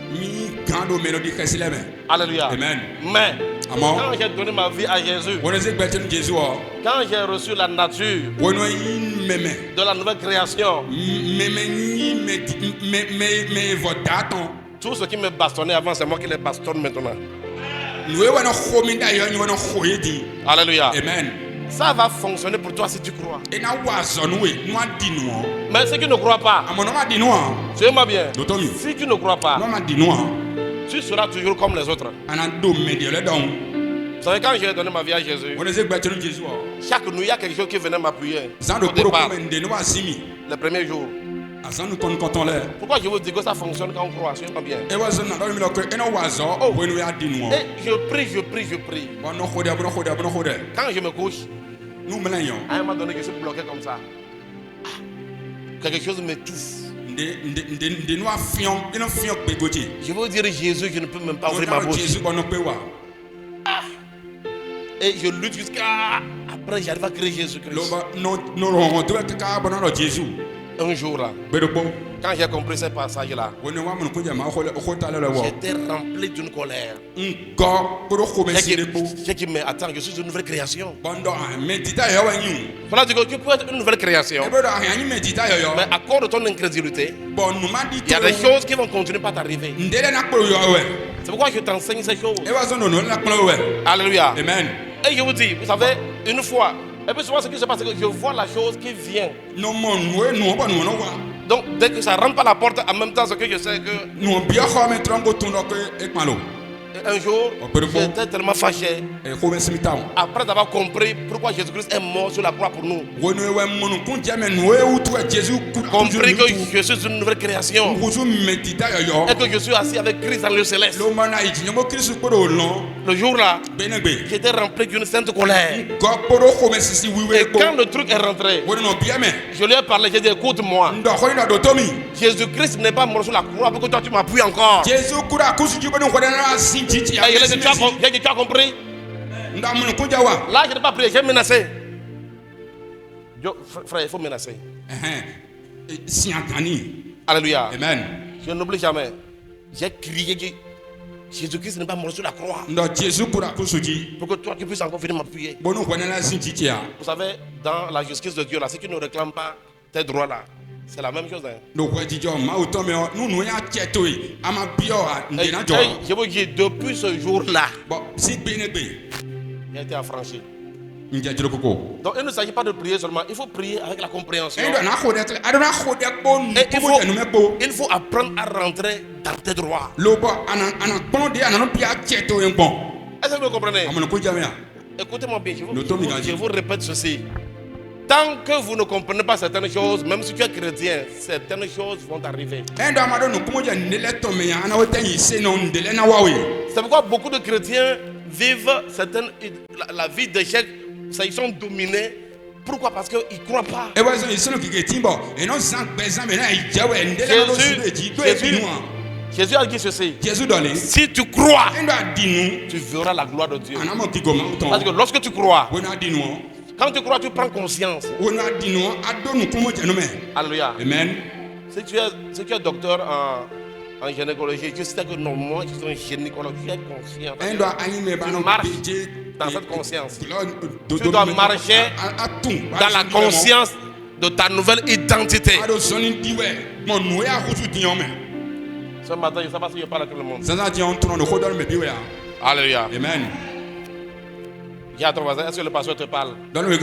Alléluia. Amen. Mais quand j'ai donné ma vie à Jésus, quand j'ai reçu la nature de la nouvelle création, tout ce qui me bastonnait avant, c'est moi qui les bastonne maintenant. Alléluia. Amen. Ça va fonctionner pour toi si tu crois. Mais ceux qui ne croient pas, suis-moi bien, si tu ne crois pas, tu seras toujours comme les autres. Vous savez, quand j'ai donné ma vie à Jésus, chaque nuit, il y a quelque chose qui venait m'appuyer. Au départ, les premiers jours. Pourquoi je vous dis que ça fonctionne quand on croit? Suis-moi bien. Et je prie. Quand je me couche, à un moment donné, je suis bloqué comme ça. Quelque chose m'étouffe. Je veux dire Jésus, je ne peux même pas ouvrir ma bouche. Et je lutte jusqu'à après, j'arrive à créer Jésus-Christ. Un jour là, quand j'ai compris ce passage-là, j'étais rempli d'une colère. J'ai dit, mais attends, je suis une nouvelle création. Voilà, tu peux être une nouvelle création. Mais à cause de ton incrédulité, il y a des choses qui vont continuer par t'arriver. C'est pourquoi je t'enseigne ces choses. Alléluia. Amen. Et je vous dis, vous savez, une fois, et puis souvent ce qui se passe, c'est que je vois la chose qui vient. Donc dès que ça rentre par la porte, en même temps, ce que je sais que un jour, j'étais tellement fâché après avoir compris pourquoi Jésus-Christ est mort sur la croix pour nous. Compris que je suis une nouvelle création et que je suis assis avec Christ dans le céleste. Le jour-là, j'étais rempli d'une sainte colère. Et quand le truc est rentré, je lui ai parlé, j'ai dit, écoute-moi, Jésus-Christ n'est pas mort sur la croix pour que toi tu m'appuies encore. J'ai dit, tu as compris? Là, je n'ai pas prié, j'ai menacé. Frère, il faut menacer. Alléluia. Amen. Je n'oublie jamais. J'ai crié que Jésus-Christ n'est pas mort sur la croix. Pour que toi tu puisses encore venir m'appuyer. Vous savez, dans la justice de Dieu, là, si tu ne réclames pas tes droits là, c'est la même chose. Hein. Je vous dis, depuis ce jour-là, il a été affranchi. Donc il ne s'agit pas de prier seulement, il faut prier avec la compréhension. Et il faut apprendre à rentrer dans tes droits. Est-ce que vous comprenez? Écoutez-moi bien, je vous répète ceci. Tant que vous ne comprenez pas certaines choses, même si tu es chrétien, certaines choses vont arriver. C'est pourquoi beaucoup de chrétiens vivent la vie d'échec. Ils sont dominés. Pourquoi? Parce qu'ils ne croient pas. Jésus a dit ceci. Si tu crois, tu verras la gloire de Dieu. Parce que lorsque tu crois, quand tu crois, tu prends conscience. Alléluia. Amen. Si tu es docteur en gynécologie, tu sais que non, moi je suis un gynécologue, tu es conscient. Tu marches dans cette conscience. Tu dois marcher dans la conscience de ta nouvelle identité. Ce matin, je ne sais pas si je parle à tout le monde. Alléluia. Amen. Dis à ton voisin, est-ce que le pasteur te parle? Demande-lui,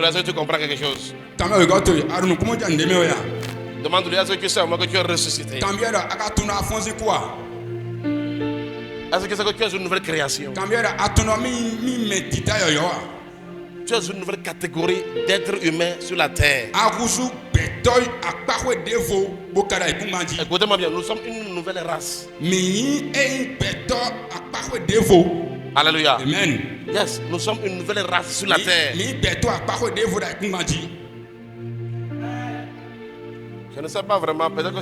est-ce que tu comprends quelque chose? Demande-lui, est-ce que tu sais moi que tu es ressuscité? Est-ce que tu sais que tu es une nouvelle création? Tu es une nouvelle catégorie d'êtres humains sur la terre. Écoutez-moi bien, nous sommes une nouvelle race. Alléluia. Amen. Yes, nous sommes une nouvelle race sur la terre. Je ne sais pas vraiment, peut-être que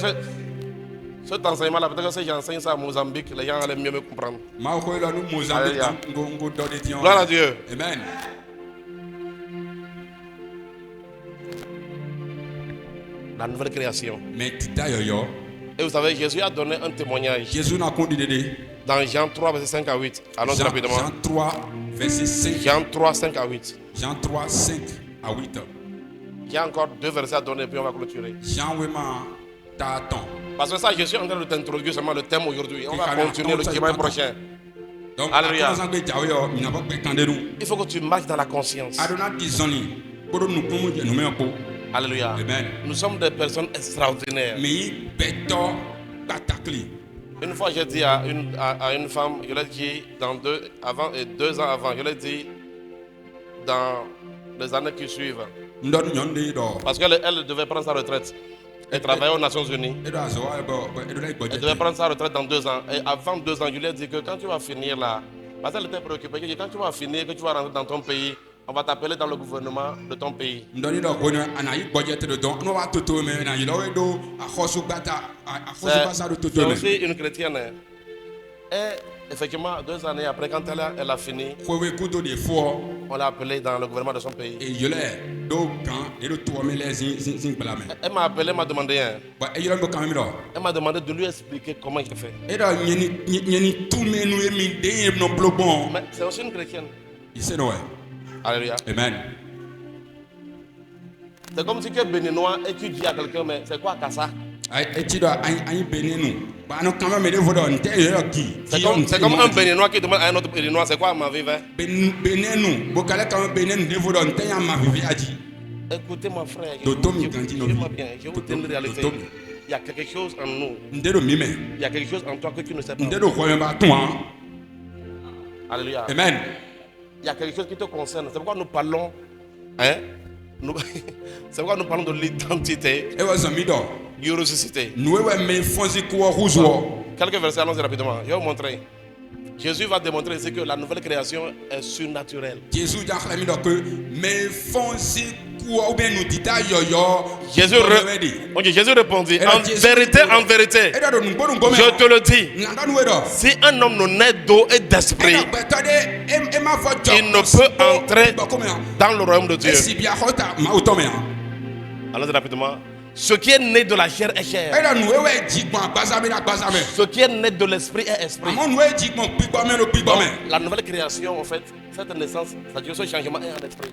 cet enseignement-là, peut-être que si j'enseigne ça à Mozambique, les gens allaient mieux me comprendre. Alléluia. Gloire à Dieu. Amen. La nouvelle création. Mais tita yoyo. Et vous savez, Jésus a donné un témoignage. Jésus n'a conduit dans Jean 3, verset 5 à 8. Allons-y rapidement. Jean 3, verset 5. Jean 3, 5 à 8. Jean 3, 5 à 8. Il y a encore 2 versets à donner, puis on va clôturer. Jean Wema t'attend. Parce que ça, je suis en train de t'introduire seulement le thème aujourd'hui. On va continuer le dimanche prochain. Donc, alléluia. Il faut que tu marches dans la conscience. Alléluia. Amen. Nous sommes des personnes extraordinaires. Une fois, j'ai dit à une femme, je l'ai dit dans 2 ans avant, je l'ai dit dans les années qui suivent. Parce qu'elle devait prendre sa retraite. Elle travaillait aux Nations Unies. Elle devait prendre sa retraite dans 2 ans. Et avant 2 ans, je lui ai dit que quand tu vas finir là, parce qu'elle était préoccupée, que quand tu vas finir, que tu vas rentrer dans ton pays, on va t'appeler dans le gouvernement de ton pays. C'est aussi une chrétienne. Et effectivement, 2 années après, quand elle a fini, on l'a appelée dans le gouvernement de son pays. Elle m'a appelé, elle m'a demandé. Elle m'a demandé de lui expliquer comment il fait. Mais c'est aussi une chrétienne. Alléluia. Amen. C'est comme si tu es béninois et tu dis à quelqu'un, mais c'est quoi Kassa? C'est comme un béninois qui demande à un autre béninois, c'est quoi ma vie? Écoutez mon frère, je vous dis une réalité. Il y a quelque chose en nous. Il y a quelque chose en toi que tu ne sais pas. Alléluia. Amen. Il y a quelque chose qui te concerne. C'est pourquoi nous parlons. C'est pourquoi nous parlons de l'identité. Du ressuscité. Quelques versets, allons-y rapidement. Je vais vous montrer. Jésus va démontrer ici que la nouvelle création est surnaturelle. Jésus répondit, en vérité, je te le dis, si un homme ne naît d'eau et d'esprit, il ne peut entrer dans le royaume de Dieu. Allons-y rapidement. Ce qui est né de la chair est chair. Ce qui est né de l'esprit est esprit. Donc, la nouvelle création, en fait, cette naissance, c'est-à-dire ce changement est en esprit.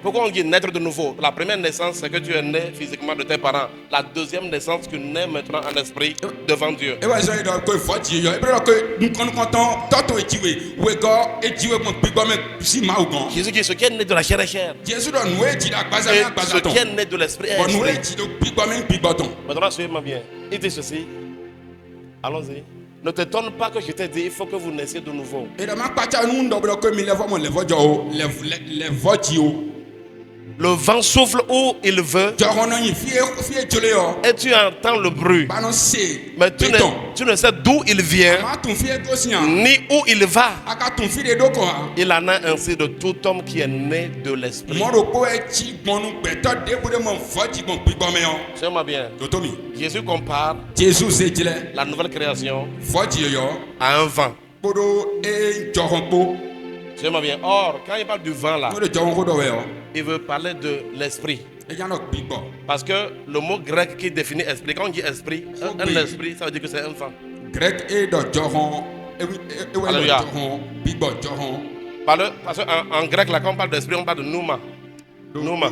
Pourquoi on dit naître de nouveau? La première naissance, c'est que tu es né physiquement de tes parents. La deuxième naissance, tu nais maintenant en esprit devant Dieu. Jésus dit ce qui est né de la chair est chair. Et ce qui est né de l'esprit est esprit. Maintenant, suivez-moi bien. Il dit ceci. Allons-y. Ne t'étonne pas que je t'ai dit, il faut que vous naissiez de nouveau. Le vent souffle où il veut et tu entends le bruit. Mais tu ne sais d'où il vient ni où il va. Il en a ainsi de tout homme qui est né de l'esprit. Tiens-moi bien. Jésus compare la nouvelle création à un vent. Tiens-moi bien. Or, quand il parle du vent là, il veut parler de l'esprit. Parce que le mot grec qui définit esprit, quand on dit esprit, un esprit, ça veut dire que c'est un vent. Alléluia. Parce qu'en grec, là, quand on parle d'esprit, on parle de pneuma. Pneuma.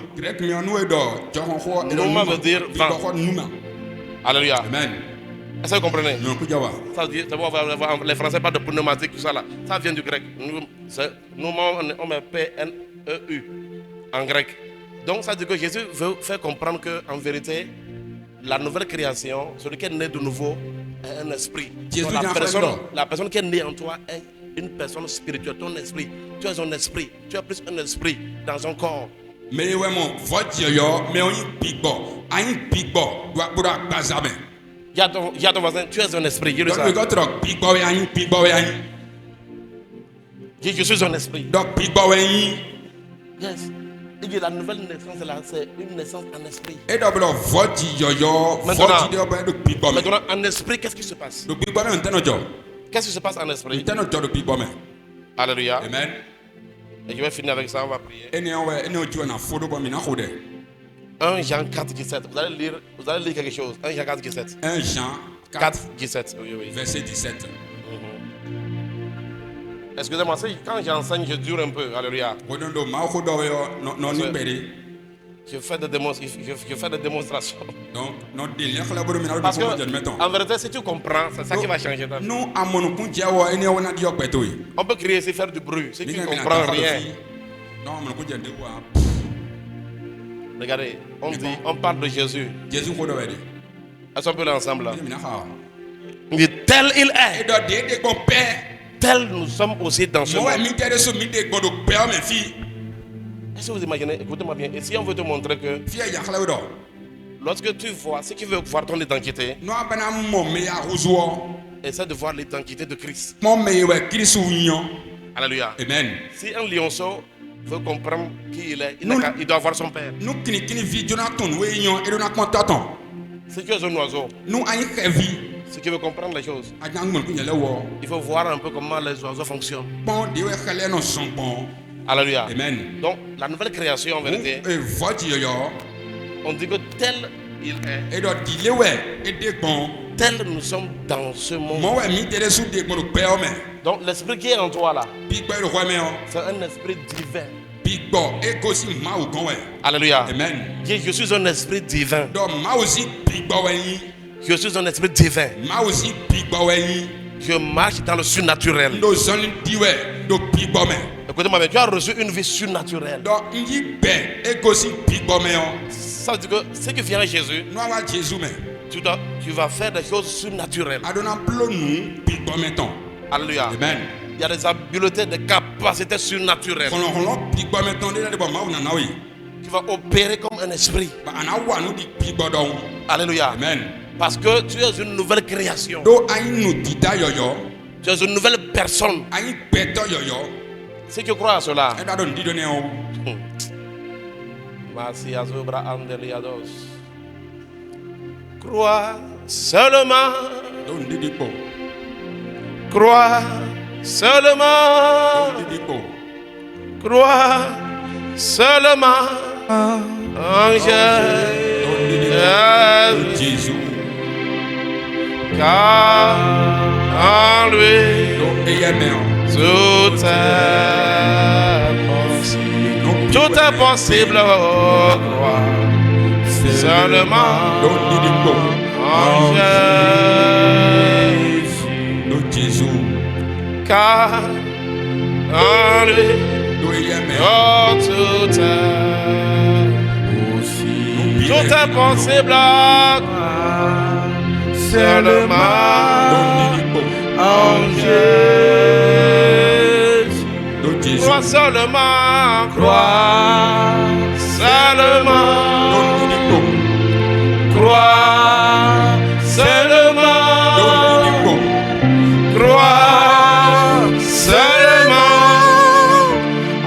Pneuma veut dire vent. Alléluia. Amen. Est-ce que vous comprenez? Ça veut dire, les Français parlent de pneumatique, tout ça là. Ça vient du grec. Nous, on met P-N-E-U en grec. Donc ça veut dire que Jésus veut faire comprendre qu'en vérité, la nouvelle création, celui qui est né de nouveau, est un esprit. La personne qui est née en toi est une personne spirituelle, ton esprit. Tu es un esprit. Tu es plus un esprit dans un corps. Mais Il y a ton voisin, tu es un esprit. Dis je suis un esprit. Yes. Il dit la nouvelle naissance là, c'est une naissance en esprit. Maintenant, en esprit, qu'est-ce qui se passe? Qu'est-ce qui se passe en esprit? Alléluia. Amen. Et je vais finir avec ça, on va prier. 1 Jean 4, 17. Vous allez lire quelque chose. 1 Jean 4, 17. 1 Jean 4, 17. Oui. Verset 17. Excusez-moi, quand j'enseigne, je dure un peu. Alléluia. Je fais des démonstrations. Parce que, en vérité, si tu comprends, c'est ça qui va changer ta vie. On peut crier ici, faire du bruit. Si tu ne comprends rien. Regardez, on parle de Jésus. Est-ce qu'on peut aller ensemble là? On dit tel il est. Tel nous sommes aussi dans ce monde. Est-ce que vous imaginez? Écoutez-moi bien. Et si on veut te montrer que lorsque tu vois, si tu veux voir ton identité, essaie de voir l'identité de Christ. Alléluia. Amen. Si un lionceau veut comprendre qui il est, il doit voir son père. Si tu es un oiseau, si tu veux comprendre les choses, il faut voir un peu comment les oiseaux fonctionnent. Alléluia. Amen. Donc, la nouvelle création, en vérité, on dit que tel il est, tel nous sommes dans ce monde. Donc, l'esprit qui est en toi là, c'est un esprit divin. Alléluia. Amen. Je suis un esprit divin. Je suis un esprit divin. Je marche dans le surnaturel. Écoutez-moi, tu as reçu une vie surnaturelle. Ça veut dire que si tu viens à Jésus, tu vas faire des choses surnaturelles. Alléluia. Amen. Il y a des habiletés, des capacités surnaturelles. Tu vas opérer comme un esprit. Alléluia. Amen. Parce que tu es une nouvelle création. Tu es une nouvelle personne. Si tu crois à cela, crois seulement. Crois seulement. Crois seulement en Jésus. Car en lui tout est possible. Crois seulement en Jésus. Car en lui tout est possible. Seulement en Jésus. Crois seulement, crois seulement. Crois seulement. Crois seulement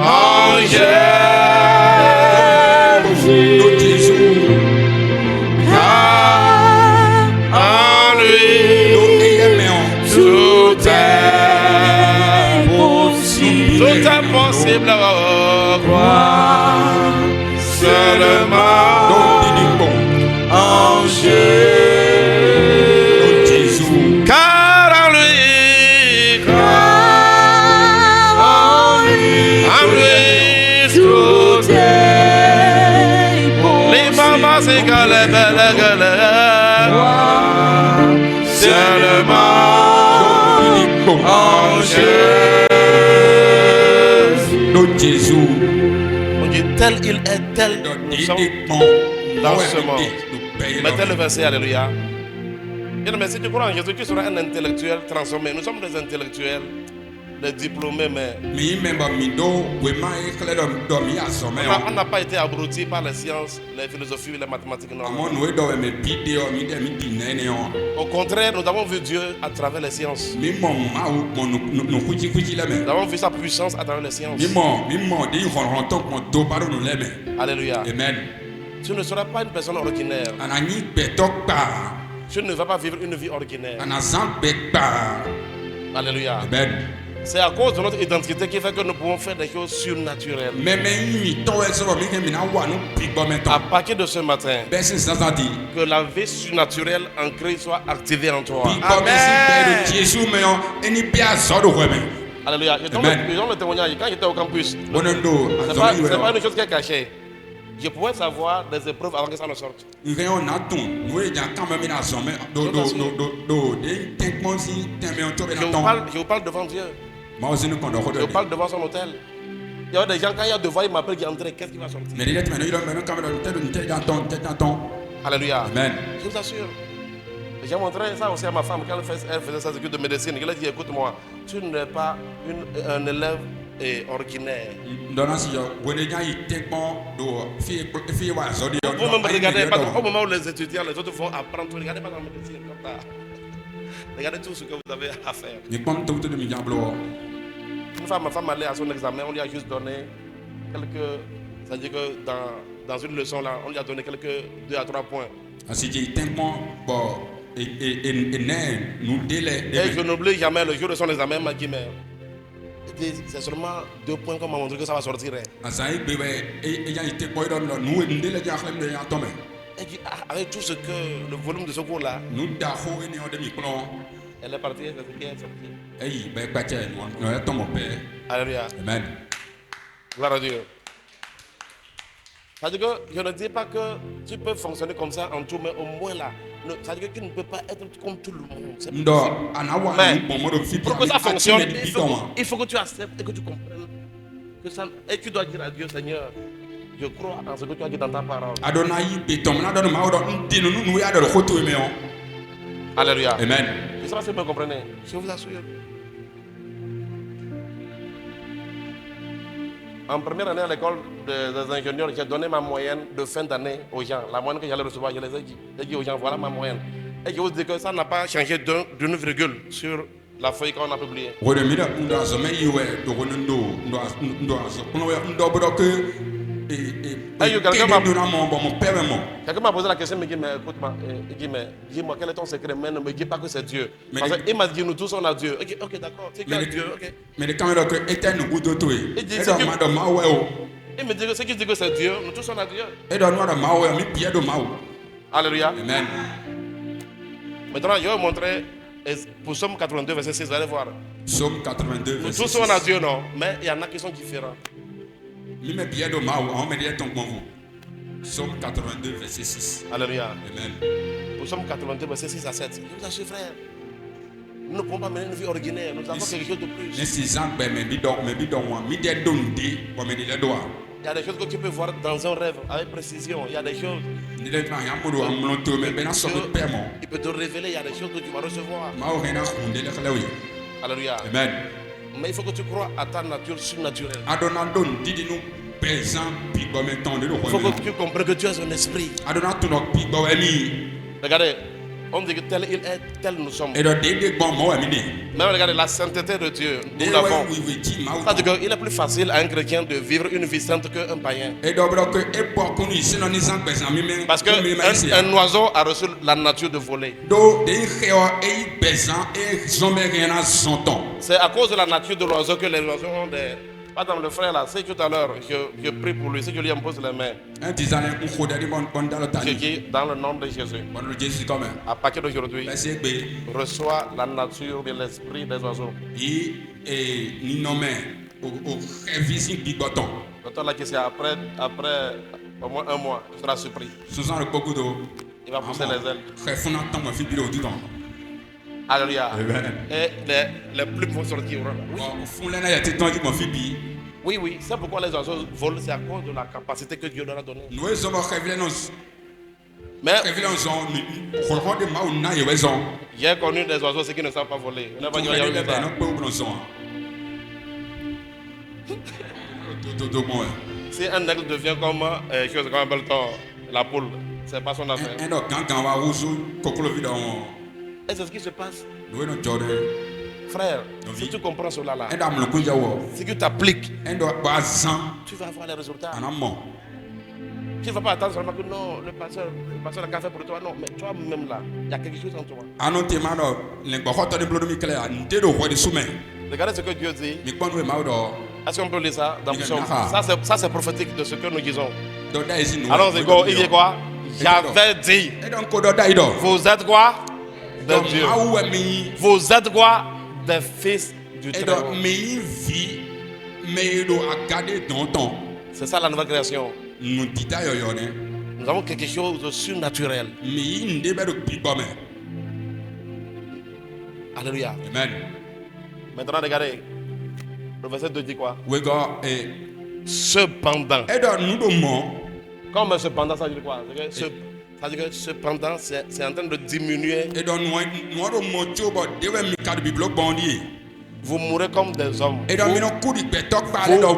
en Jésus. Tout est possible, crois seulement en Jésus. Car en lui, tout est possible. Les mamans s'égalent, seulement en Jésus. On dit tel il est, tel nous sommes dans ce monde. Mettez le verset, alléluia. Mais si tu crois en Jésus, tu seras un intellectuel transformé. Nous sommes des intellectuels, des diplômés, mais on n'a pas été abrutis par les sciences, les philosophies, les mathématiques. Non. Au contraire, nous avons vu Dieu à travers les sciences. Nous avons vu sa puissance à travers les sciences. Alléluia. Amen. Tu ne seras pas une personne ordinaire. Tu ne vas pas vivre une vie ordinaire. Alléluia. Amen. C'est à cause de notre identité qui fait que nous pouvons faire des choses surnaturelles. À partir de ce matin, que la vie surnaturelle en Christ soit activée en toi. Amen. Alléluia. Je donne le témoignage. Quand j'étais au campus, c'est pas une chose qui est cachée. Je pouvais savoir des épreuves avant que ça ne sorte. Je vous parle devant Dieu. Je parle devant son hôtel. Il y a des gens, quand il y a devant, ils m'appellent, ils entrent. Qu'est-ce qui va sortir? Alléluia. Amen. Je vous assure. J'ai montré ça aussi à ma femme quand elle faisait ses études de médecine. Elle a dit, écoute-moi, tu n'es pas un élève ordinaire. Vous même regardez, au moment où les étudiants, les autres vont apprendre, regardez pas dans la médecine comme ça. Regardez tout ce que vous avez à faire. Une fois, ma femme allait à son examen, on lui a juste donné quelques. C'est-à-dire que dans une leçon là, on lui a donné quelques 2 à 3 points. Et je n'oublie jamais le jour de son examen, m'a dit, mais c'est seulement 2 points qu'on m'a montré que ça va sortir. Elle dit, avec tout ce que le volume de ce cours là, elle est partie, elle est sortie. Alléluia. Amen. Gloire à Dieu. C'est-à-dire que je ne dis pas que tu peux fonctionner comme ça en tout, mais au moins là, c'est-à-dire que tu ne peux pas être comme tout le monde. Mais pour que ça fonctionne, il faut que tu acceptes et que tu comprennes que ça, et tu dois dire à Dieu, Seigneur, je crois en ce que tu as dit dans ta parole. Alléluia. Amen. Je ne sais pas si vous me comprenez. Je vous assure. En première année à l'école des ingénieurs, j'ai donné ma moyenne de fin d'année aux gens. La moyenne que j'allais recevoir, je les ai dit. J'ai dit aux gens, voilà ma moyenne. Et je vous dis que ça n'a pas changé d'une virgule sur la feuille qu'on a publiée. Quelqu'un m'a posé la question, il me dit, mais écoute-moi, dis-moi, quel est ton secret? Mais ne me dis pas que c'est Dieu. Parce qu'il m'a dit, nous tous on a Dieu. Ok, d'accord, c'est qui Dieu? Il me dit que ce qui dit que c'est Dieu, nous tous on a Dieu. Alléluia. Amen. Maintenant, je vais vous montrer pour Psaume 82, verset 6, vous allez voir. Psaume 82, nous tous on a Dieu, non? Mais il y en a qui sont différents. Psaume 82, verset 6. Alléluia. Amen. Psaume 82, verset 6 à 7. Je vous assure, frère, nous ne pouvons pas mener une vie ordinaire. Nous avons quelque chose de plus. Il y a des choses que tu peux voir dans un rêve avec précision. Il y a des choses. Il peut te révéler. Il y a des choses que tu vas recevoir. Alléluia. Amen. Mais il faut que tu crois à ta nature surnaturelle. Il faut que tu comprennes que tu es un esprit. Regardez, on dit que tel il est, tel nous sommes. Mais regardez, la sainteté de Dieu, nous l'avons. C'est-à-dire qu'il est plus facile à un chrétien de vivre une vie sainte qu'un païen. Parce qu'un oiseau a reçu la nature de voler. C'est à cause de la nature de l'oiseau que les oiseaux ont des... Madame le frère là, c'est tout à l'heure, je prie pour lui, c'est que je lui impose les mains. Je dis dans le nom de Jésus. À partir d'aujourd'hui, reçois la nature de l'esprit des oiseaux. Quand là qui c'est après au moins 1 mois, tu seras surpris. Il va pousser les ailes. Alléluia. Et les plumes vont sortir. Oui, c'est pourquoi les oiseaux volent, c'est à cause de la capacité que Dieu leur a donnée. Mais j'ai connu des oiseaux qui ne savent pas voler. Si un aigle devient comme la poule, c'est pas son affaire. Et c'est ce qui se passe. Frère, si tu comprends cela là, si tu t'appliques, tu vas avoir les résultats. Tu ne vas pas attendre seulement que non, le pasteur n'a fait pour toi. Non, mais toi-même là, il y a quelque chose en toi. Regardez ce que Dieu dit. Est-ce qu'on peut lire ça dans Psaume? Ça c'est prophétique de ce que nous disons. Alors il dit quoi? J'avais dit. Vous êtes quoi? De Dieu. Vous êtes quoi? Des fils du Très-Haut. C'est ça la nouvelle création. Nous avons quelque chose de surnaturel. Alléluia. Amen. Maintenant regardez. Le verset 2 dit quoi? Cependant. Comme cependant, ça dit quoi? Ça dit que cependant, c'est en train de diminuer. Vous mourrez comme des hommes.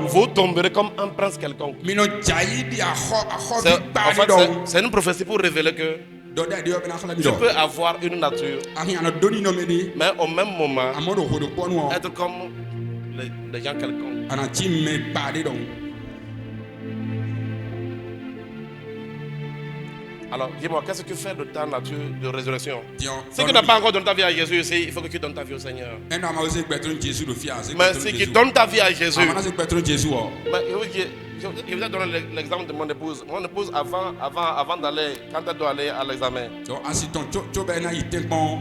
Vous tomberez comme un prince quelconque. C'est une prophétie pour révéler que tu peux avoir une nature, mais au même moment, être comme les gens quelconques. Alors, dis-moi, qu'est-ce que tu fais de ta nature de résurrection? Si tu n'as pas encore donné ta vie à Jésus ici, il faut que tu donnes ta vie au Seigneur. Mais si tu donnes ta vie à Jésus, je vous ai donné l'exemple de mon épouse. Mon épouse, avant d'aller, quand elle doit aller à l'examen,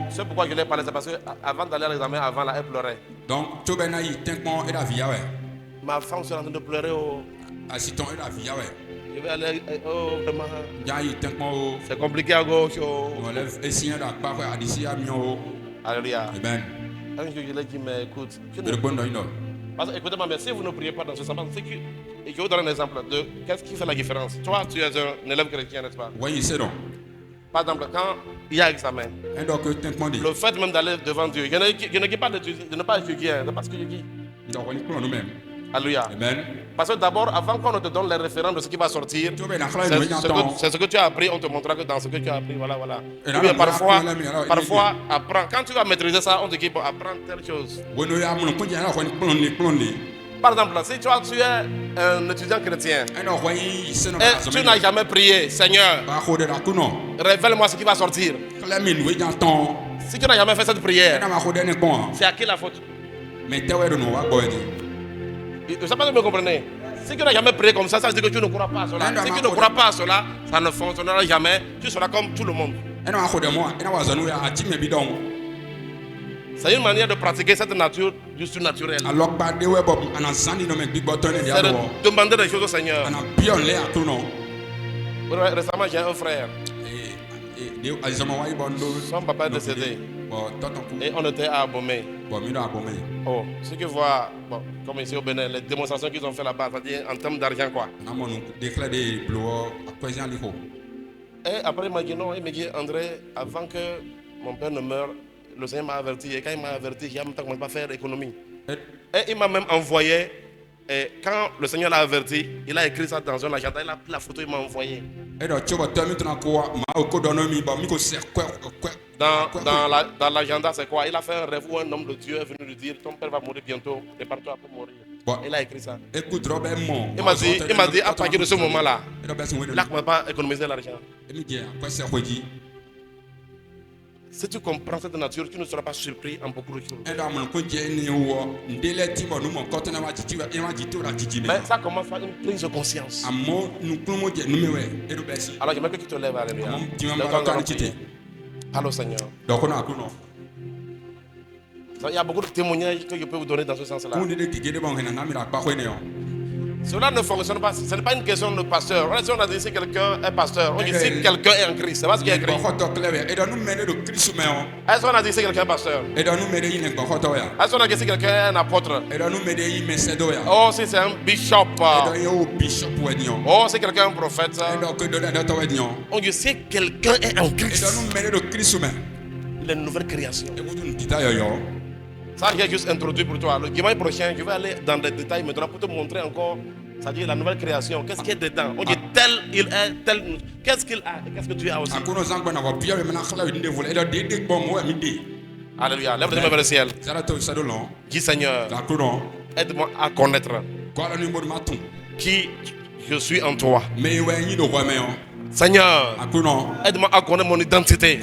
c'est pourquoi je l'ai parlé, c'est parce qu'avant d'aller à l'examen, avant là, elle pleurait. Ma femme s'est en train de pleurer. Je vais aller, vraiment. C'est compliqué à gauche. Alléluia. Amen. Un jour, je lui ai dit, mais écoute, parce que, écoutez-moi, mais si vous ne priez pas dans ce sens, c'est que, et je vous donne un exemple de qu'est-ce qui fait la différence. Toi, tu es un élève chrétien, n'est-ce pas? Oui, c'est donc. Par exemple, quand il y a examen, le fait même d'aller devant Dieu, je ne dis pas de ne pas étudier, c'est parce que je dis. nous-mêmes. Alléluia. Amen. Parce que d'abord, avant qu'on ne te donne les références de ce qui va sortir, c'est ce que tu as appris, on te montrera que dans ce que tu as appris, voilà. Et parfois, apprends. Quand tu vas maîtriser ça, on te dit, bon, apprends telle chose. Par exemple, si tu es un étudiant chrétien et tu n'as jamais prié, Seigneur, révèle-moi ce qui va sortir. Si tu n'as jamais fait cette prière, c'est à qui la faute? Je ne sais pas si vous me comprenez. Si tu n'as jamais prié comme ça, ça veut dire que tu ne crois pas à cela. Si tu ne crois pas à cela, ça ne fonctionnera jamais. Tu seras comme tout le monde. C'est une manière de pratiquer cette nature du surnaturel. C'est de demander des choses au Seigneur. Récemment, j'ai un frère. Son papa est décédé. Et on était à Abomey. Oh, ce que voit, bon, comme ici au Bénin, les démonstrations qu'ils ont fait là-bas, c'est-à-dire en termes d'argent, quoi. Et après, il m'a dit non, il m'a dit, André, avant que mon père ne meure, le Seigneur m'a averti. Et quand il m'a averti, j'ai en même temps commencé à faire économie. Et il m'a même envoyé, et quand le Seigneur l'a averti, il a écrit ça dans un agenda, il a pris la photo, il m'a envoyé. Dans l'agenda, c'est quoi? Il a fait un rêve où un homme de Dieu est venu lui dire, ton père va mourir bientôt, prépare-toi pour mourir. Il a écrit ça. Il m'a dit, à partir de ce moment-là, il a commencé à économiser l'argent. Si tu comprends cette nature, tu ne seras pas surpris en beaucoup de choses. Mais ça commence par une prise de conscience. Alors j'aimerais que tu te lèves, alléluia. Allô Seigneur. Il y a beaucoup de témoignages que je peux vous donner dans ce sens-là. Cela ne fonctionne pas. Ce n'est pas une question de pasteur. On a dit si quelqu'un est pasteur. On dit si quelqu'un est en Christ. C'est pas ce qui est écrit. Est-ce qu'on a dit si quelqu'un est pasteur? Est-ce qu'on a dit si quelqu'un est un apôtre? Oh, si c'est un bishop. Oh, si quelqu'un est un prophète. On dit si quelqu'un est en Christ. Les nouvelles créations. Ça, j'ai juste introduit pour toi. Le dimanche prochain, je vais aller dans les détails maintenant pour te montrer encore, c'est-à-dire la nouvelle création. Qu'est-ce qu'il y a dedans? On dit tel il est, tel. Qu'est-ce qu'il a et qu'est-ce que tu as aussi? Alléluia. Lève tes mains vers le ciel. Dis Seigneur, aide-moi à connaître qui je suis en toi. Seigneur, aide-moi à connaître mon identité.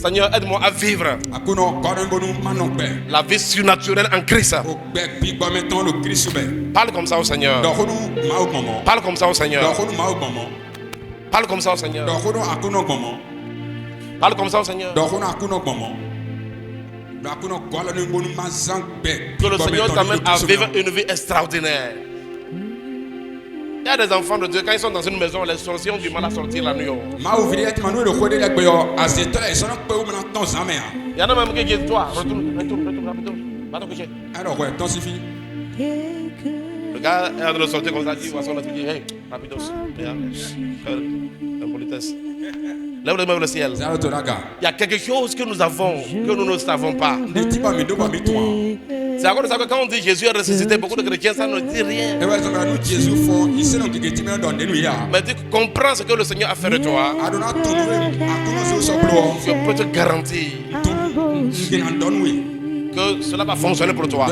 Seigneur, aide-moi à vivre la vie surnaturelle en Christ. Parle comme ça au Seigneur. Parle comme ça au Seigneur. Parle comme ça au Seigneur. Parle comme ça au Seigneur. Que le Seigneur t'amène à vivre une vie extraordinaire. Il y a des enfants de Dieu, quand ils sont dans une maison, les sorciers ont du mal à sortir la nuit. Il y en a même qui disent, toi, retourne, rapido. Va te coucher. Le gars est en train de sortir comme ça, il va sortir, il dit, hey, rapidos. La politesse. Lève les mains vers le ciel. Il y a quelque chose que nous avons, que nous ne savons pas. C'est à cause de ça que quand on dit Jésus est ressuscité, beaucoup de chrétiens, ça ne dit rien. Mais tu comprends ce que le Seigneur a fait de toi. Je peux te garantir que cela va fonctionner pour toi.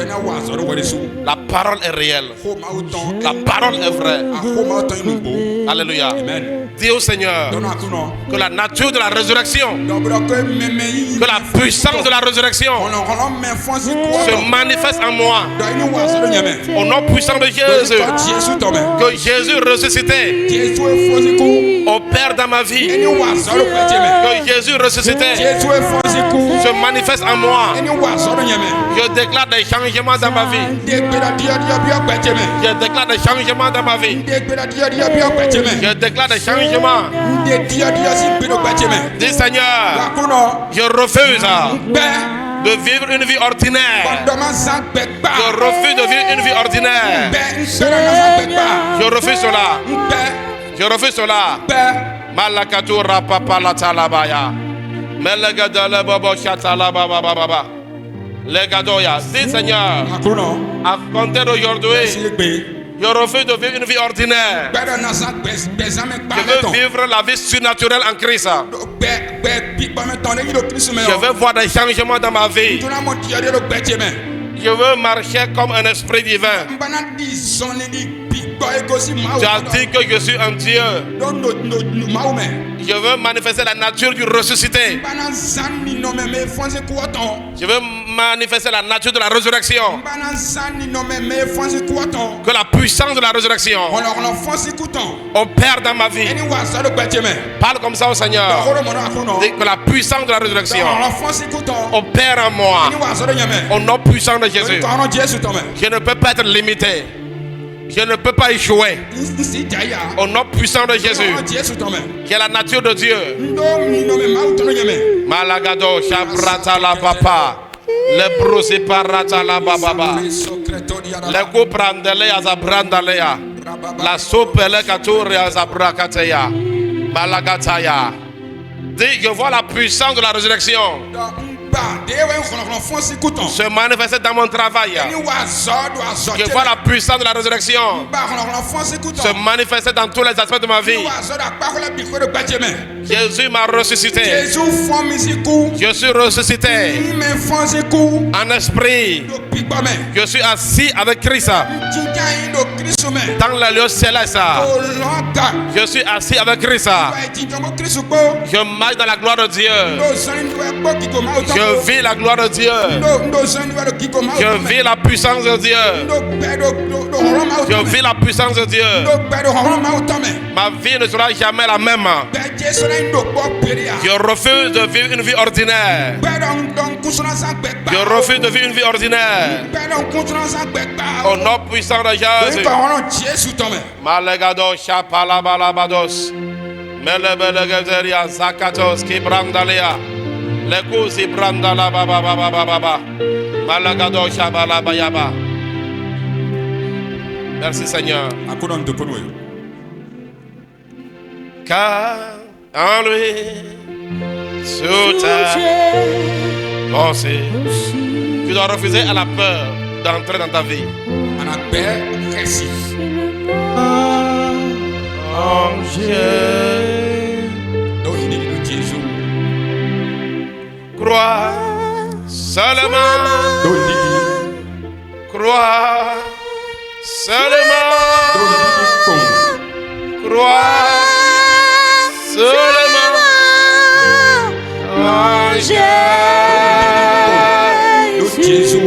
La parole est réelle. La parole est vraie. Alléluia. Dis au Seigneur que la nature de la résurrection, que la puissance de la résurrection se manifeste en moi. Au nom puissant de Jésus, que Jésus ressuscité opère dans ma vie. Que Jésus ressuscité se manifeste en moi. Je déclare des changements dans ma vie. Je déclare des changements dans ma vie. Je déclare des changements. Dis Seigneur, je refuse de vivre une vie ordinaire. Je refuse de vivre une vie ordinaire. Je refuse cela. Je refuse cela. Malakatura papa la talabaya. Melegadala baba chatala baba baba. Legadoya. Dis Seigneur, à compter d'aujourd'hui, je refuse de vivre une vie ordinaire. Je veux vivre la vie surnaturelle en Christ. Je veux voir des changements dans ma vie. Je veux marcher comme un esprit divin. Tu as dit que je suis un Dieu. Je veux manifester la nature du ressuscité. Je veux manifester la nature de la résurrection. Que la puissance de la résurrection opère dans ma vie. Parle comme ça au Seigneur. Dis que la puissance de la résurrection opère en moi. Au nom puissant de Jésus. Je ne peux pas être limité. Je ne peux pas échouer. Au nom puissant de Jésus. Qui est la nature de Dieu. Malagado shabrata la papa. Le brusi parata la bababa. Le kuprandele azabrandalea. La soupe le katuri azabrakateya. Malagataya. Dis, je vois la puissance de la résurrection se manifester dans mon travail. Je vois la puissance de la résurrection se manifester dans tous les aspects de ma vie. Jésus m'a ressuscité. Je suis ressuscité en esprit. Je suis assis avec Christ dans le lieu céleste. Je suis assis avec Christ. Je marche dans la gloire de Dieu. Je vis la gloire de Dieu. Je vis la puissance de Dieu. Je vis la puissance de Dieu. Ma vie ne sera jamais la même. Je refuse de vivre une vie ordinaire. Je refuse de vivre une vie ordinaire. Au nom puissant de Jésus. Malegado chapalabalabados. Melebelegezeria zakatos kibrandalea. Lekusi brandala baba baba baba. Malagado shabalabayaba. Merci Seigneur. Car en lui sous ta pensée, tu dois refuser à la peur d'entrer dans ta vie. Crois seulement. Crois seulement. Crois seulement. Jésus.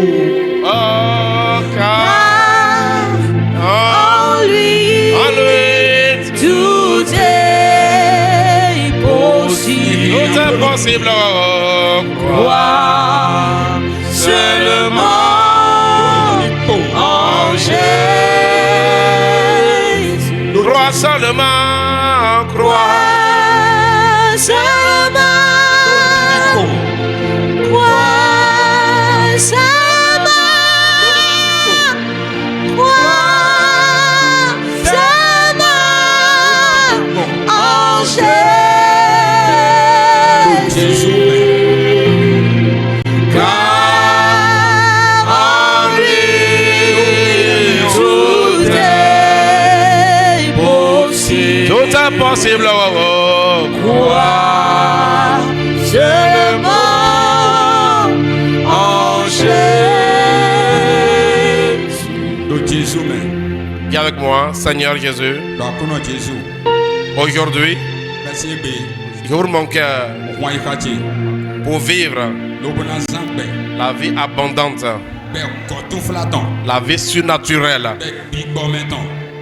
Oh, car En lui, tout est possible. tout est possible. Crois seulement en Jésus. Crois seulement, crois. Crois seulement. Crois seulement. Crois seulement en Jésus. Car en lui tout est possible. Tout est possible. Crois seulement en Jésus. Dis avec moi, Seigneur Jésus, aujourd'hui, j'ouvre mon cœur pour vivre la vie abondante, la vie surnaturelle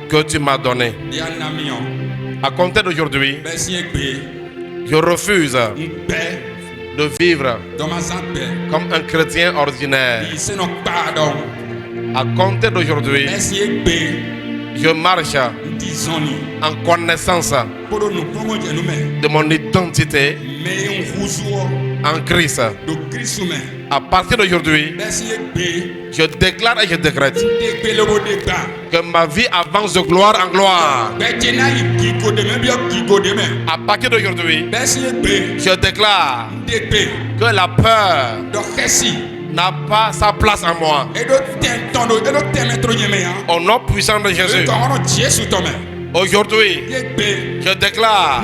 que tu m'as donnée. À compter d'aujourd'hui, je refuse de vivre comme un chrétien ordinaire. À compter d'aujourd'hui, je marche en connaissance de mon identité en Christ. À partir d'aujourd'hui, je déclare et je décrète que ma vie avance de gloire en gloire. À partir d'aujourd'hui, je déclare que la peur n'a pas sa place en moi. Au nom puissant de Jésus, aujourd'hui, je déclare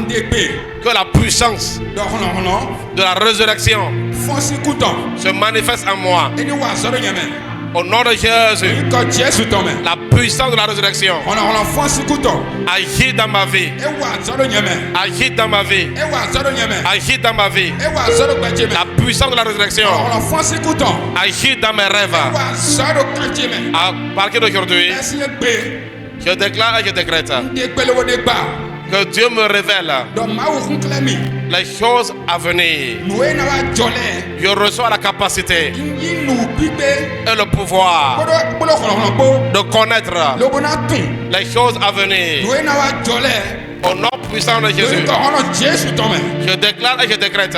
que la puissance de la résurrection se manifeste en moi. Au nom de Jésus, la puissance de la résurrection agit dans ma vie. Agit dans ma vie. Agit dans ma vie. La puissance de la résurrection agit dans mes rêves. À partir d'aujourd'hui, je déclare et je décrète que Dieu me révèle les choses à venir. Je reçois la capacité et le pouvoir de connaître les choses à venir. Au nom puissant de Jésus, je déclare et je décrète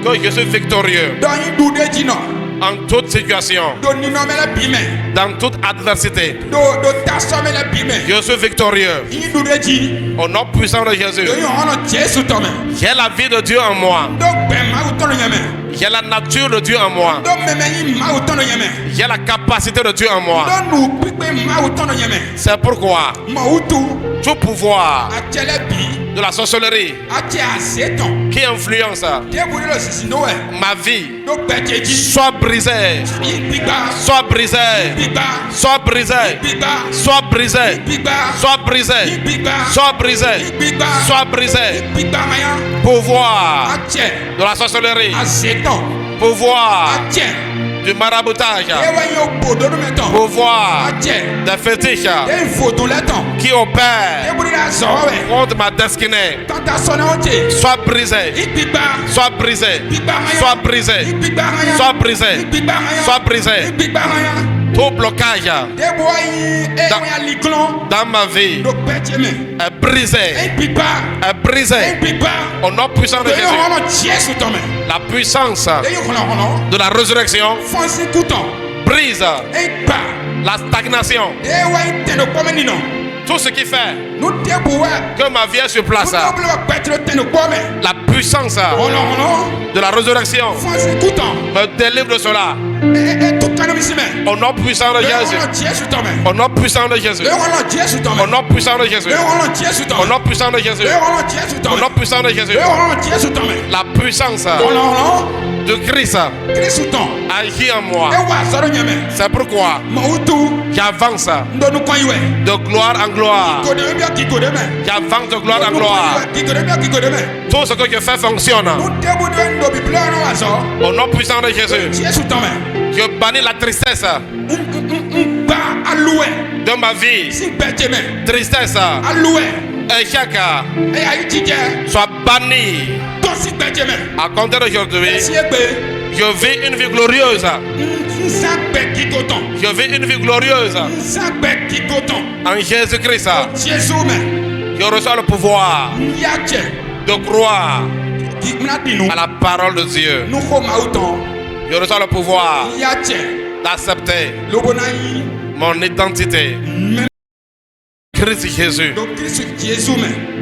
que je suis victorieux en toute situation, dans toute adversité. Je suis victorieux. Au nom puissant de Jésus, j'ai la vie de Dieu en moi. J'ai la nature de Dieu en moi. J'ai la capacité de Dieu en moi. C'est pourquoi tout pouvoir de la sorcellerie qui influence ma vie soit brisé, soit brisé, soit brisé, soit brisé, soit brisé, soit brisé, soit brisé. Pouvoir de la sorcellerie, pouvoir du maraboutage, pouvoir des fétiches qui opèrent contre ma destinée, soit brisé, soit brisé, soit brisé, soit brisé, soit brisé. Tout blocage dans ma vie est brisé, est brisé. Au nom puissant de Jésus, la puissance de la résurrection brise la stagnation. Tout ce qui fait que ma vie est sur place, la puissance de la résurrection me délivre de cela. Au nom puissant de Jésus. Au nom puissant de Jésus. Au nom puissant de Jésus. Au nom puissant de Jésus. Au nom puissant de Jésus. La puissance de Christ agit en moi. C'est pourquoi j'avance de gloire en gloire. J'avance de gloire en gloire. Tout ce que je fais fonctionne. Au nom puissant de Jésus. Je bannis la tristesse de ma vie. Tristesse, échec, soit banni. À compter d'aujourd'hui, je vis une vie glorieuse. Je vis une vie glorieuse. En Jésus-Christ, je reçois le pouvoir de croire à la parole de Dieu. Je reçois le pouvoir d'accepter mon identité. Christ Jésus.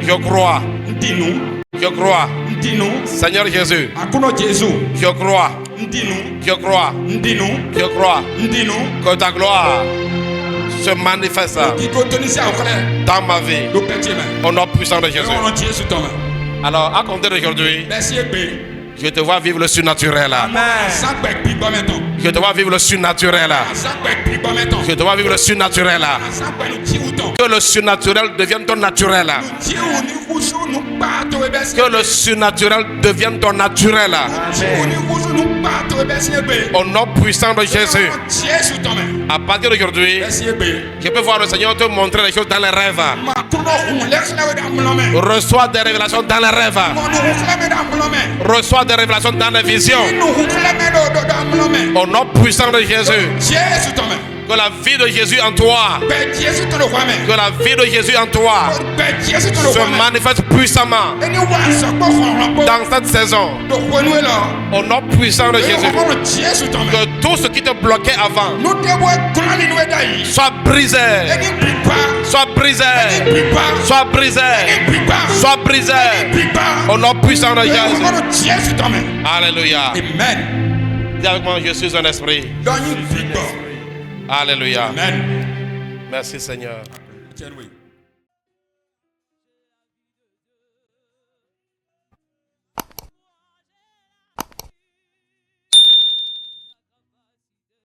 Je crois. Je crois. Seigneur Jésus. Je crois. Je crois. Je crois que ta gloire se manifeste dans ma vie. Au nom puissant de Jésus. Alors, à compter d'aujourd'hui, je te vois vivre le surnaturel. Je te vois vivre le surnaturel. Je te vois vivre le surnaturel. Que le surnaturel devienne ton naturel. Que le surnaturel devienne ton naturel. Au nom puissant de Jésus. À partir d'aujourd'hui, je peux voir le Seigneur te montrer les choses dans les rêves. Reçois des révélations dans les rêves. Reçois des révélations dans les visions. Au nom puissant de Jésus. Que la vie de Jésus en toi, que la vie de Jésus en toi se manifeste puissamment dans cette saison. Au nom puissant de Jésus. Que tout ce qui te bloquait avant soit brisé. Soit brisé. Soit brisé. Soit brisé. Au nom puissant de Jésus. Alléluia. Dis avec moi, je suis un esprit. Alléluia. Amen. Merci Seigneur.